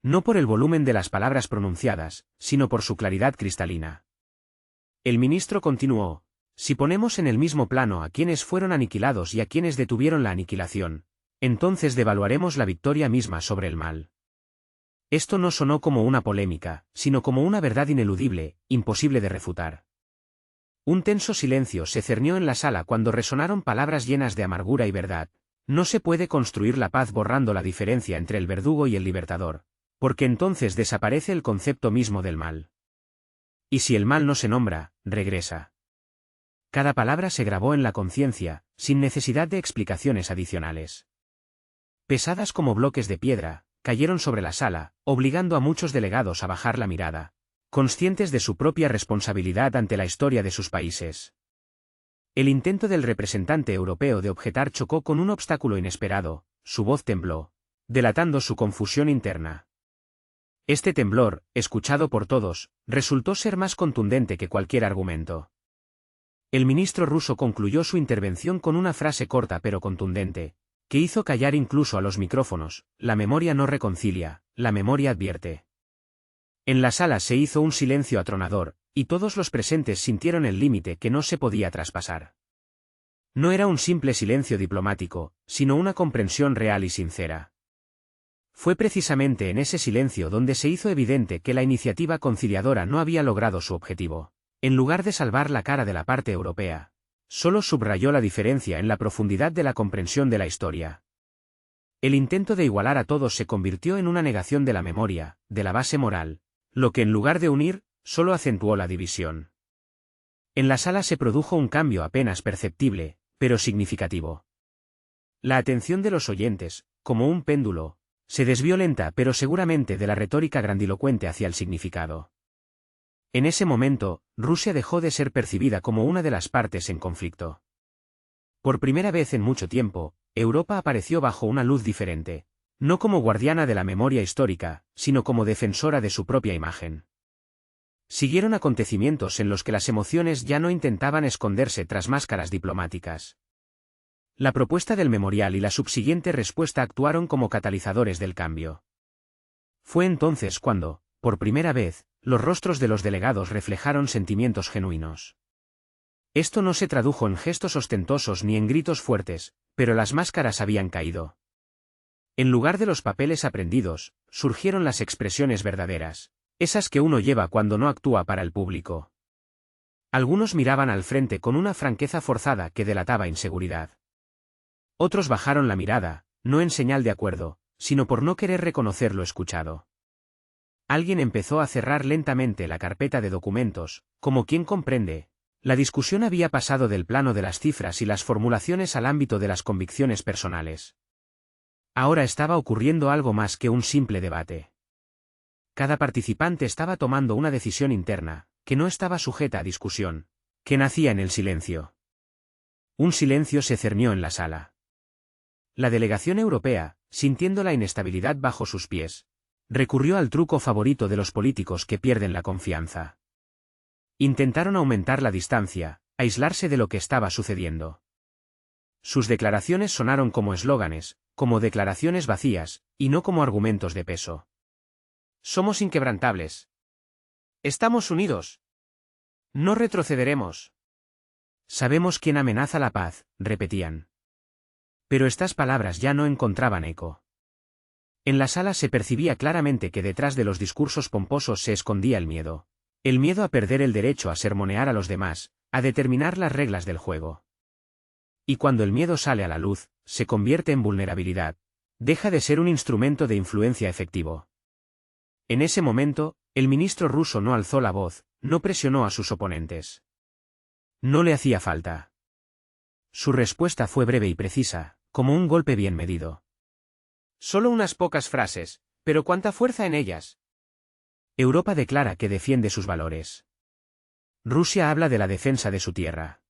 No por el volumen de las palabras pronunciadas, sino por su claridad cristalina. El ministro continuó: si ponemos en el mismo plano a quienes fueron aniquilados y a quienes detuvieron la aniquilación, entonces devaluaremos la victoria misma sobre el mal. Esto no sonó como una polémica, sino como una verdad ineludible, imposible de refutar. Un tenso silencio se cernió en la sala cuando resonaron palabras llenas de amargura y verdad. No se puede construir la paz borrando la diferencia entre el verdugo y el libertador, porque entonces desaparece el concepto mismo del mal. Y si el mal no se nombra, regresa. Cada palabra se grabó en la conciencia, sin necesidad de explicaciones adicionales. Pesadas como bloques de piedra, cayeron sobre la sala, obligando a muchos delegados a bajar la mirada, conscientes de su propia responsabilidad ante la historia de sus países. El intento del representante europeo de objetar chocó con un obstáculo inesperado, su voz tembló, delatando su confusión interna. Este temblor, escuchado por todos, resultó ser más contundente que cualquier argumento. El ministro ruso concluyó su intervención con una frase corta pero contundente, que hizo callar incluso a los micrófonos: la memoria no reconcilia, la memoria advierte. En la sala se hizo un silencio atronador, y todos los presentes sintieron el límite que no se podía traspasar. No era un simple silencio diplomático, sino una comprensión real y sincera. Fue precisamente en ese silencio donde se hizo evidente que la iniciativa conciliadora no había logrado su objetivo. En lugar de salvar la cara de la parte europea, solo subrayó la diferencia en la profundidad de la comprensión de la historia. El intento de igualar a todos se convirtió en una negación de la memoria, de la base moral, lo que en lugar de unir, solo acentuó la división. En la sala se produjo un cambio apenas perceptible, pero significativo. La atención de los oyentes, como un péndulo, se desvió lenta pero seguramente de la retórica grandilocuente hacia el significado. En ese momento, Rusia dejó de ser percibida como una de las partes en conflicto. Por primera vez en mucho tiempo, Europa apareció bajo una luz diferente, no como guardiana de la memoria histórica, sino como defensora de su propia imagen. Siguieron acontecimientos en los que las emociones ya no intentaban esconderse tras máscaras diplomáticas. La propuesta del memorial y la subsiguiente respuesta actuaron como catalizadores del cambio. Fue entonces cuando, por primera vez, los rostros de los delegados reflejaron sentimientos genuinos. Esto no se tradujo en gestos ostentosos ni en gritos fuertes, pero las máscaras habían caído. En lugar de los papeles aprendidos, surgieron las expresiones verdaderas, esas que uno lleva cuando no actúa para el público. Algunos miraban al frente con una franqueza forzada que delataba inseguridad. Otros bajaron la mirada, no en señal de acuerdo, sino por no querer reconocer lo escuchado. Alguien empezó a cerrar lentamente la carpeta de documentos, como quien comprende. La discusión había pasado del plano de las cifras y las formulaciones al ámbito de las convicciones personales. Ahora estaba ocurriendo algo más que un simple debate. Cada participante estaba tomando una decisión interna, que no estaba sujeta a discusión, que nacía en el silencio. Un silencio se cernió en la sala. La delegación europea, sintiendo la inestabilidad bajo sus pies, recurrió al truco favorito de los políticos que pierden la confianza. Intentaron aumentar la distancia, aislarse de lo que estaba sucediendo. Sus declaraciones sonaron como eslóganes, como declaraciones vacías, y no como argumentos de peso. Somos inquebrantables. Estamos unidos. No retrocederemos. Sabemos quién amenaza la paz, repetían. Pero estas palabras ya no encontraban eco. En la sala se percibía claramente que detrás de los discursos pomposos se escondía el miedo a perder el derecho a sermonear a los demás, a determinar las reglas del juego. Y cuando el miedo sale a la luz, se convierte en vulnerabilidad, deja de ser un instrumento de influencia efectivo. En ese momento, el ministro ruso no alzó la voz, no presionó a sus oponentes. No le hacía falta. Su respuesta fue breve y precisa, como un golpe bien medido. Solo unas pocas frases, pero cuánta fuerza en ellas. Europa declara que defiende sus valores. Rusia habla de la defensa de su tierra.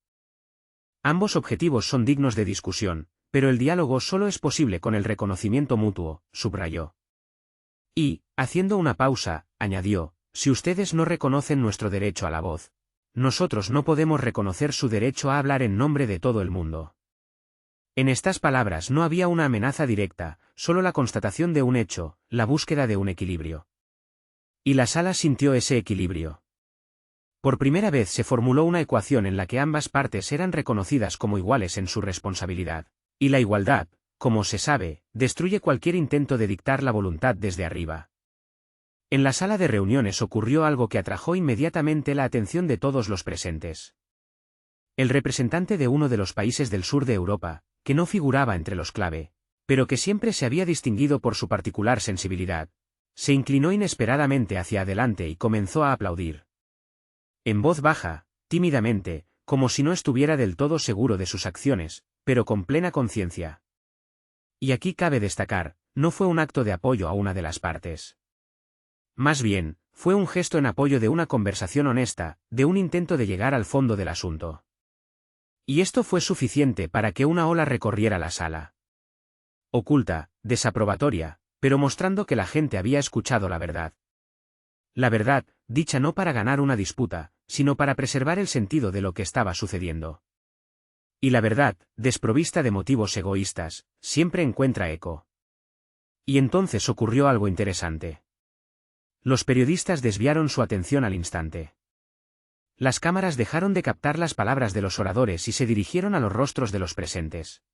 Ambos objetivos son dignos de discusión, pero el diálogo solo es posible con el reconocimiento mutuo, subrayó. Y, haciendo una pausa, añadió: si ustedes no reconocen nuestro derecho a la voz, nosotros no podemos reconocer su derecho a hablar en nombre de todo el mundo. En estas palabras no había una amenaza directa, solo la constatación de un hecho, la búsqueda de un equilibrio. Y la sala sintió ese equilibrio. Por primera vez se formuló una ecuación en la que ambas partes eran reconocidas como iguales en su responsabilidad. Y la igualdad, como se sabe, destruye cualquier intento de dictar la voluntad desde arriba. En la sala de reuniones ocurrió algo que atrajo inmediatamente la atención de todos los presentes. El representante de uno de los países del sur de Europa, que no figuraba entre los clave, pero que siempre se había distinguido por su particular sensibilidad, se inclinó inesperadamente hacia adelante y comenzó a aplaudir. En voz baja, tímidamente, como si no estuviera del todo seguro de sus acciones, pero con plena conciencia. Y aquí cabe destacar, no fue un acto de apoyo a una de las partes. Más bien, fue un gesto en apoyo de una conversación honesta, de un intento de llegar al fondo del asunto. Y esto fue suficiente para que una ola recorriera la sala. Oculta, desaprobatoria, pero mostrando que la gente había escuchado la verdad. La verdad, dicha no para ganar una disputa, sino para preservar el sentido de lo que estaba sucediendo. Y la verdad, desprovista de motivos egoístas, siempre encuentra eco. Y entonces ocurrió algo interesante. Los periodistas desviaron su atención al instante. Las cámaras dejaron de captar las palabras de los oradores y se dirigieron a los rostros de los presentes.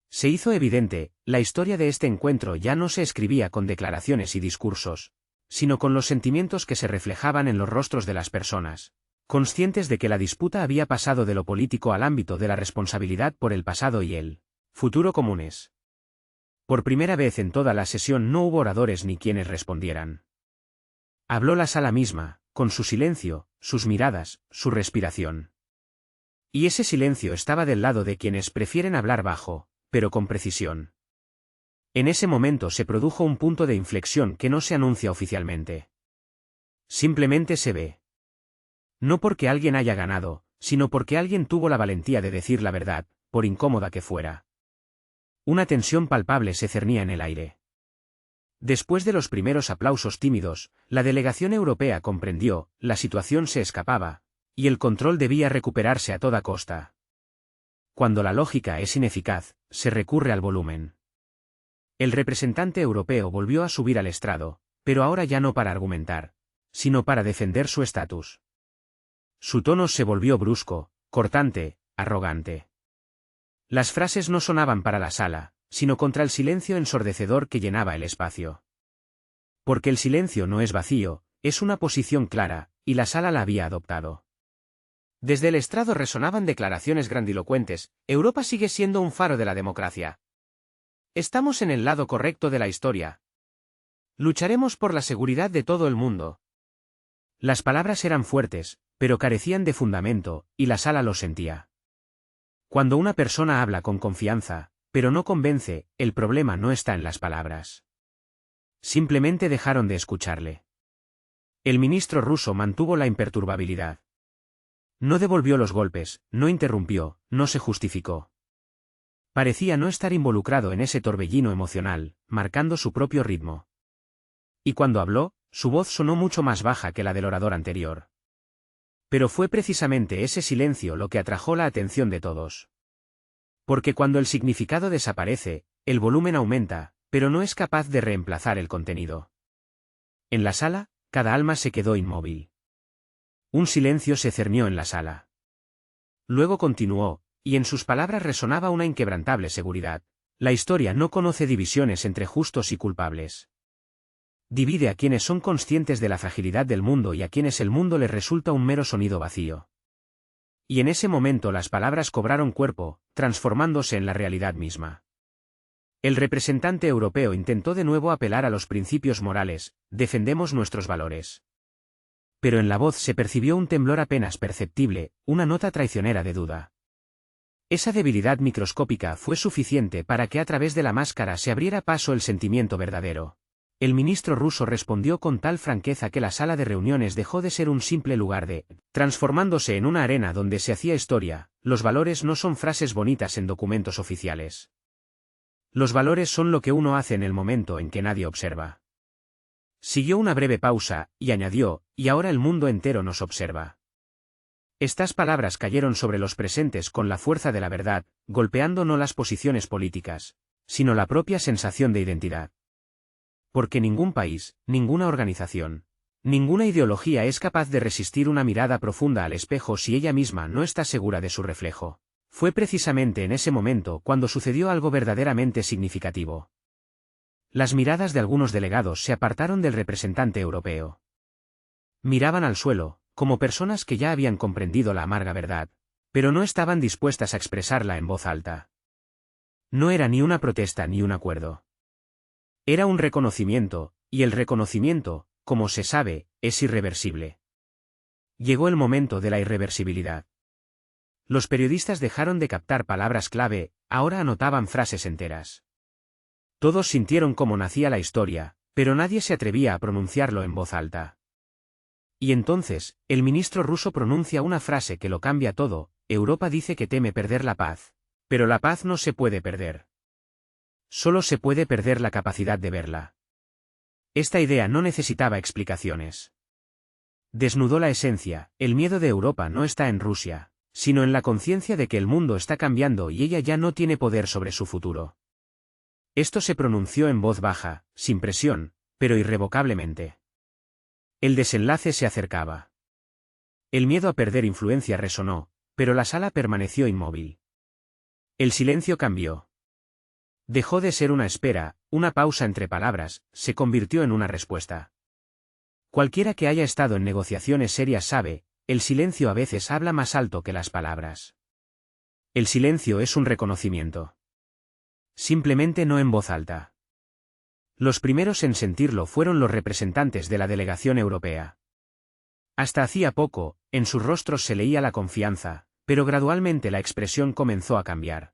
Se hizo evidente, la historia de este encuentro ya no se escribía con declaraciones y discursos, sino con los sentimientos que se reflejaban en los rostros de las personas, conscientes de que la disputa había pasado de lo político al ámbito de la responsabilidad por el pasado y el futuro comunes. Por primera vez en toda la sesión no hubo oradores ni quienes respondieran. Habló la sala misma, con su silencio, sus miradas, su respiración. Y ese silencio estaba del lado de quienes prefieren hablar bajo, pero con precisión. En ese momento se produjo un punto de inflexión que no se anuncia oficialmente. Simplemente se ve. No porque alguien haya ganado, sino porque alguien tuvo la valentía de decir la verdad, por incómoda que fuera. Una tensión palpable se cernía en el aire. Después de los primeros aplausos tímidos, la delegación europea comprendió, la situación se escapaba, y el control debía recuperarse a toda costa. Cuando la lógica es ineficaz, se recurre al volumen. El representante europeo volvió a subir al estrado, pero ahora ya no para argumentar, sino para defender su estatus. Su tono se volvió brusco, cortante, arrogante. Las frases no sonaban para la sala, sino contra el silencio ensordecedor que llenaba el espacio. Porque el silencio no es vacío, es una posición clara, y la sala la había adoptado. Desde el estrado resonaban declaraciones grandilocuentes: Europa sigue siendo un faro de la democracia. Estamos en el lado correcto de la historia. Lucharemos por la seguridad de todo el mundo. Las palabras eran fuertes, pero carecían de fundamento, y la sala lo sentía. Cuando una persona habla con confianza, pero no convence, el problema no está en las palabras. Simplemente dejaron de escucharle. El ministro ruso mantuvo la imperturbabilidad. No devolvió los golpes, no interrumpió, no se justificó. Parecía no estar involucrado en ese torbellino emocional, marcando su propio ritmo. Y cuando habló, su voz sonó mucho más baja que la del orador anterior. Pero fue precisamente ese silencio lo que atrajo la atención de todos. Porque cuando el significado desaparece, el volumen aumenta, pero no es capaz de reemplazar el contenido. En la sala, cada alma se quedó inmóvil. Un silencio se cernió en la sala. Luego continuó, y en sus palabras resonaba una inquebrantable seguridad: la historia no conoce divisiones entre justos y culpables. Divide a quienes son conscientes de la fragilidad del mundo y a quienes el mundo les resulta un mero sonido vacío. Y en ese momento las palabras cobraron cuerpo, transformándose en la realidad misma. El representante europeo intentó de nuevo apelar a los principios morales: defendemos nuestros valores. Pero en la voz se percibió un temblor apenas perceptible, una nota traicionera de duda. Esa debilidad microscópica fue suficiente para que a través de la máscara se abriera paso el sentimiento verdadero. El ministro ruso respondió con tal franqueza que la sala de reuniones dejó de ser un simple lugar transformándose en una arena donde se hacía historia. Los valores no son frases bonitas en documentos oficiales. Los valores son lo que uno hace en el momento en que nadie observa. Siguió una breve pausa, y añadió: y ahora el mundo entero nos observa. Estas palabras cayeron sobre los presentes con la fuerza de la verdad, golpeando no las posiciones políticas, sino la propia sensación de identidad. Porque ningún país, ninguna organización, ninguna ideología es capaz de resistir una mirada profunda al espejo si ella misma no está segura de su reflejo. Fue precisamente en ese momento cuando sucedió algo verdaderamente significativo. Las miradas de algunos delegados se apartaron del representante europeo. Miraban al suelo, como personas que ya habían comprendido la amarga verdad, pero no estaban dispuestas a expresarla en voz alta. No era ni una protesta ni un acuerdo. Era un reconocimiento, y el reconocimiento, como se sabe, es irreversible. Llegó el momento de la irreversibilidad. Los periodistas dejaron de captar palabras clave, ahora anotaban frases enteras. Todos sintieron cómo nacía la historia, pero nadie se atrevía a pronunciarlo en voz alta. Y entonces, el ministro ruso pronuncia una frase que lo cambia todo: Europa dice que teme perder la paz. Pero la paz no se puede perder. Solo se puede perder la capacidad de verla. Esta idea no necesitaba explicaciones. Desnudó la esencia: el miedo de Europa no está en Rusia, sino en la conciencia de que el mundo está cambiando y ella ya no tiene poder sobre su futuro. Esto se pronunció en voz baja, sin presión, pero irrevocablemente. El desenlace se acercaba. El miedo a perder influencia resonó, pero la sala permaneció inmóvil. El silencio cambió. Dejó de ser una espera, una pausa entre palabras, se convirtió en una respuesta. Cualquiera que haya estado en negociaciones serias sabe, el silencio a veces habla más alto que las palabras. El silencio es un reconocimiento. Simplemente no en voz alta. Los primeros en sentirlo fueron los representantes de la delegación europea. Hasta hacía poco, en sus rostros se leía la confianza, pero gradualmente la expresión comenzó a cambiar.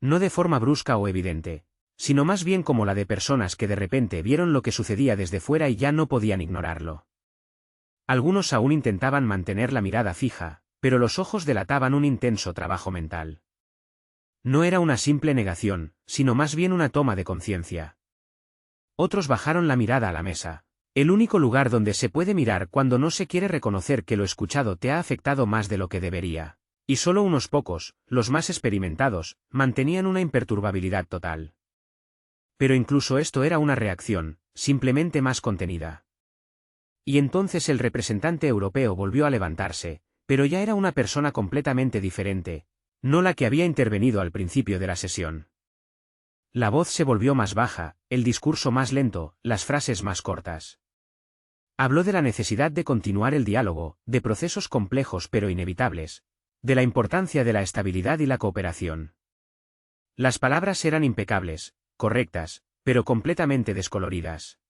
No de forma brusca o evidente, sino más bien como la de personas que de repente vieron lo que sucedía desde fuera y ya no podían ignorarlo. Algunos aún intentaban mantener la mirada fija, pero los ojos delataban un intenso trabajo mental. No era una simple negación, sino más bien una toma de conciencia. Otros bajaron la mirada a la mesa, el único lugar donde se puede mirar cuando no se quiere reconocer que lo escuchado te ha afectado más de lo que debería. Y solo unos pocos, los más experimentados, mantenían una imperturbabilidad total. Pero incluso esto era una reacción, simplemente más contenida. Y entonces el representante europeo volvió a levantarse, pero ya era una persona completamente diferente, no la que había intervenido al principio de la sesión. La voz se volvió más baja, el discurso más lento, las frases más cortas. Habló de la necesidad de continuar el diálogo, de procesos complejos pero inevitables, de la importancia de la estabilidad y la cooperación. Las palabras eran impecables, correctas, pero completamente descoloridas.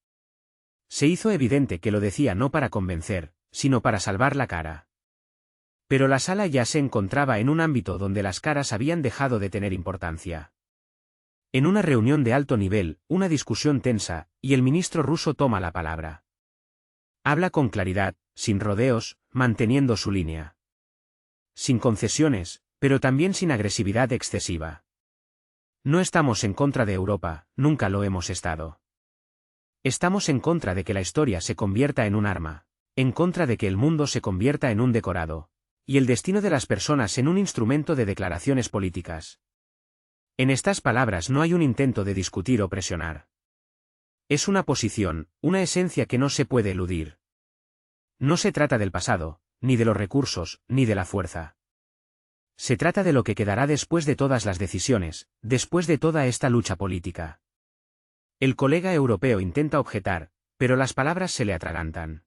Se hizo evidente que lo decía no para convencer, sino para salvar la cara. Pero la sala ya se encontraba en un ámbito donde las caras habían dejado de tener importancia. En una reunión de alto nivel, una discusión tensa, y el ministro ruso toma la palabra. Habla con claridad, sin rodeos, manteniendo su línea. Sin concesiones, pero también sin agresividad excesiva. No estamos en contra de Europa, nunca lo hemos estado. Estamos en contra de que la historia se convierta en un arma, en contra de que el mundo se convierta en un decorado, y el destino de las personas en un instrumento de declaraciones políticas. En estas palabras no hay un intento de discutir o presionar. Es una posición, una esencia que no se puede eludir. No se trata del pasado, ni de los recursos, ni de la fuerza. Se trata de lo que quedará después de todas las decisiones, después de toda esta lucha política. El colega europeo intenta objetar, pero las palabras se le atragantan.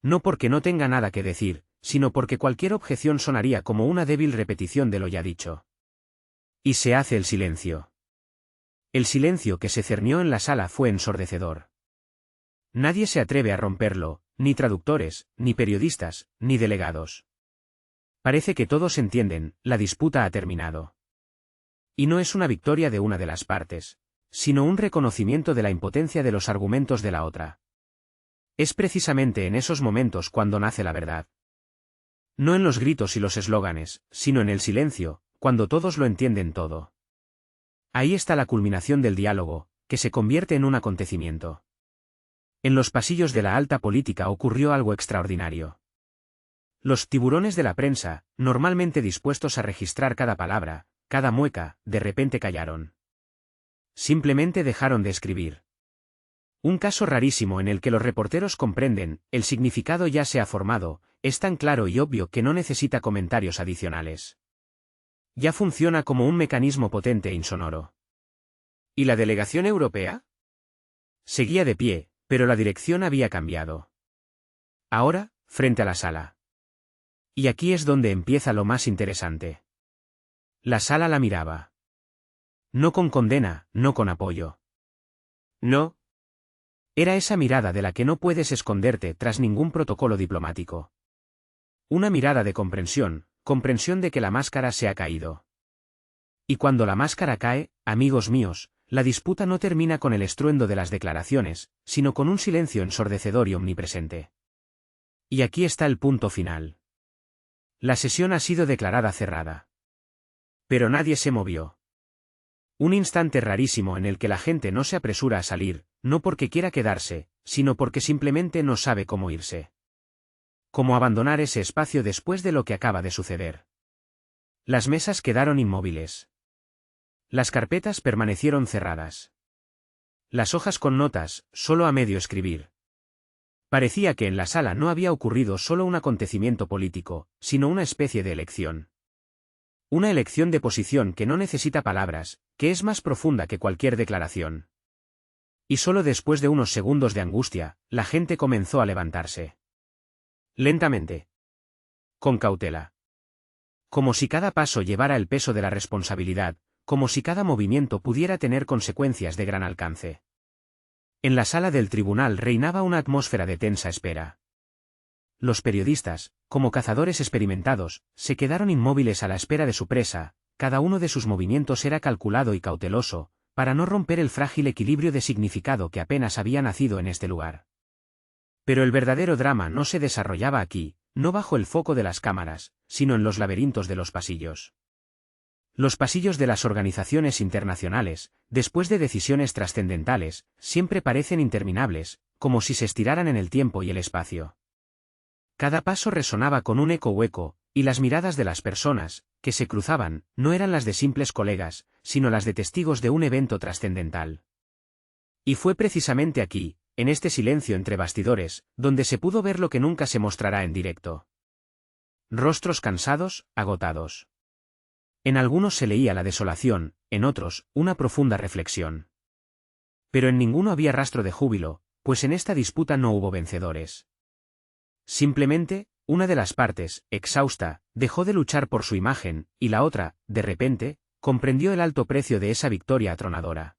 No porque no tenga nada que decir, sino porque cualquier objeción sonaría como una débil repetición de lo ya dicho. Y se hace el silencio. El silencio que se cernió en la sala fue ensordecedor. Nadie se atreve a romperlo, ni traductores, ni periodistas, ni delegados. Parece que todos entienden, la disputa ha terminado. Y no es una victoria de una de las partes, sino un reconocimiento de la impotencia de los argumentos de la otra. Es precisamente en esos momentos cuando nace la verdad. No en los gritos y los eslóganes, sino en el silencio, cuando todos lo entienden todo. Ahí está la culminación del diálogo, que se convierte en un acontecimiento. En los pasillos de la alta política ocurrió algo extraordinario. Los tiburones de la prensa, normalmente dispuestos a registrar cada palabra, cada mueca, de repente callaron. Simplemente dejaron de escribir. Un caso rarísimo en el que los reporteros comprenden, el significado ya se ha formado, es tan claro y obvio que no necesita comentarios adicionales. Ya funciona como un mecanismo potente e insonoro. ¿Y la delegación europea? Seguía de pie, pero la dirección había cambiado. Ahora, frente a la sala. Y aquí es donde empieza lo más interesante. La sala la miraba. No con condena, no con apoyo. No. Era esa mirada de la que no puedes esconderte tras ningún protocolo diplomático. Una mirada de comprensión, comprensión de que la máscara se ha caído. Y cuando la máscara cae, amigos míos, la disputa no termina con el estruendo de las declaraciones, sino con un silencio ensordecedor y omnipresente. Y aquí está el punto final. La sesión ha sido declarada cerrada. Pero nadie se movió. Un instante rarísimo en el que la gente no se apresura a salir, no porque quiera quedarse, sino porque simplemente no sabe cómo irse. Cómo abandonar ese espacio después de lo que acaba de suceder. Las mesas quedaron inmóviles. Las carpetas permanecieron cerradas. Las hojas con notas, solo a medio escribir. Parecía que en la sala no había ocurrido solo un acontecimiento político, sino una especie de elección. Una elección de posición que no necesita palabras, que es más profunda que cualquier declaración. Y solo después de unos segundos de angustia, la gente comenzó a levantarse. Lentamente. Con cautela. Como si cada paso llevara el peso de la responsabilidad, como si cada movimiento pudiera tener consecuencias de gran alcance. En la sala del tribunal reinaba una atmósfera de tensa espera. Los periodistas, como cazadores experimentados, se quedaron inmóviles a la espera de su presa, cada uno de sus movimientos era calculado y cauteloso, para no romper el frágil equilibrio de significado que apenas había nacido en este lugar. Pero el verdadero drama no se desarrollaba aquí, no bajo el foco de las cámaras, sino en los laberintos de los pasillos. Los pasillos de las organizaciones internacionales, después de decisiones trascendentales, siempre parecen interminables, como si se estiraran en el tiempo y el espacio. Cada paso resonaba con un eco hueco, y las miradas de las personas, que se cruzaban, no eran las de simples colegas, sino las de testigos de un evento trascendental. Y fue precisamente aquí, en este silencio entre bastidores, donde se pudo ver lo que nunca se mostrará en directo. Rostros cansados, agotados. En algunos se leía la desolación, en otros, una profunda reflexión. Pero en ninguno había rastro de júbilo, pues en esta disputa no hubo vencedores. Simplemente, una de las partes, exhausta, dejó de luchar por su imagen, y la otra, de repente, comprendió el alto precio de esa victoria atronadora.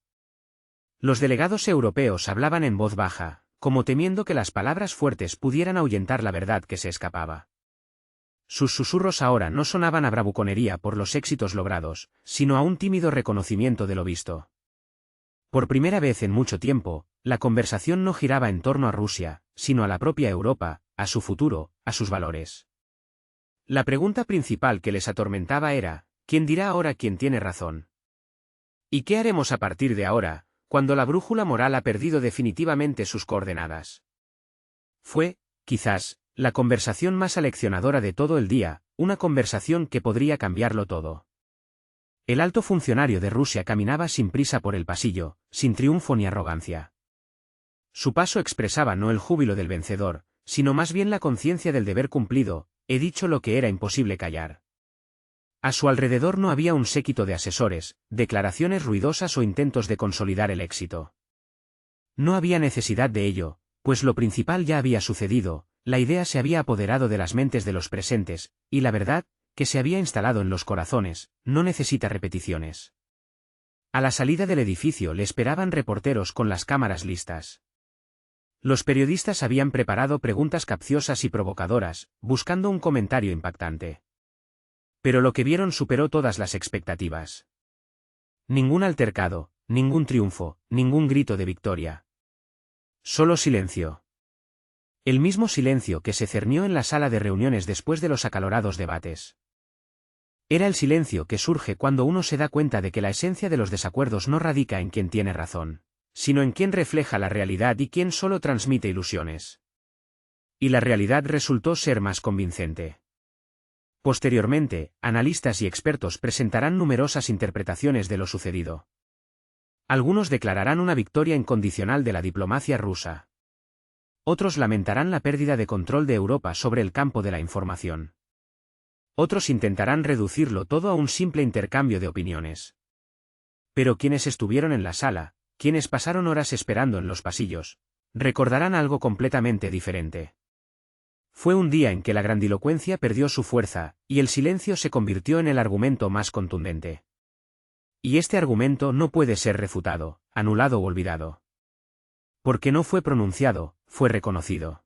Los delegados europeos hablaban en voz baja, como temiendo que las palabras fuertes pudieran ahuyentar la verdad que se escapaba. Sus susurros ahora no sonaban a bravuconería por los éxitos logrados, sino a un tímido reconocimiento de lo visto. Por primera vez en mucho tiempo, la conversación no giraba en torno a Rusia, sino a la propia Europa, a su futuro, a sus valores. La pregunta principal que les atormentaba era, ¿quién dirá ahora quién tiene razón? ¿Y qué haremos a partir de ahora, cuando la brújula moral ha perdido definitivamente sus coordenadas? Fue, quizás, la conversación más aleccionadora de todo el día, una conversación que podría cambiarlo todo. El alto funcionario de Rusia caminaba sin prisa por el pasillo, sin triunfo ni arrogancia. Su paso expresaba no el júbilo del vencedor, sino más bien la conciencia del deber cumplido, he dicho lo que era imposible callar. A su alrededor no había un séquito de asesores, declaraciones ruidosas o intentos de consolidar el éxito. No había necesidad de ello, pues lo principal ya había sucedido, la idea se había apoderado de las mentes de los presentes, y la verdad, que se había instalado en los corazones, no necesita repeticiones. A la salida del edificio le esperaban reporteros con las cámaras listas. Los periodistas habían preparado preguntas capciosas y provocadoras, buscando un comentario impactante. Pero lo que vieron superó todas las expectativas. Ningún altercado, ningún triunfo, ningún grito de victoria. Solo silencio. El mismo silencio que se cernió en la sala de reuniones después de los acalorados debates. Era el silencio que surge cuando uno se da cuenta de que la esencia de los desacuerdos no radica en quien tiene razón, sino en quien refleja la realidad y quien solo transmite ilusiones. Y la realidad resultó ser más convincente. Posteriormente, analistas y expertos presentarán numerosas interpretaciones de lo sucedido. Algunos declararán una victoria incondicional de la diplomacia rusa. Otros lamentarán la pérdida de control de Europa sobre el campo de la información. Otros intentarán reducirlo todo a un simple intercambio de opiniones. Pero quienes estuvieron en la sala, quienes pasaron horas esperando en los pasillos, recordarán algo completamente diferente. Fue un día en que la grandilocuencia perdió su fuerza, y el silencio se convirtió en el argumento más contundente. Y este argumento no puede ser refutado, anulado o olvidado. Porque no fue pronunciado, fue reconocido.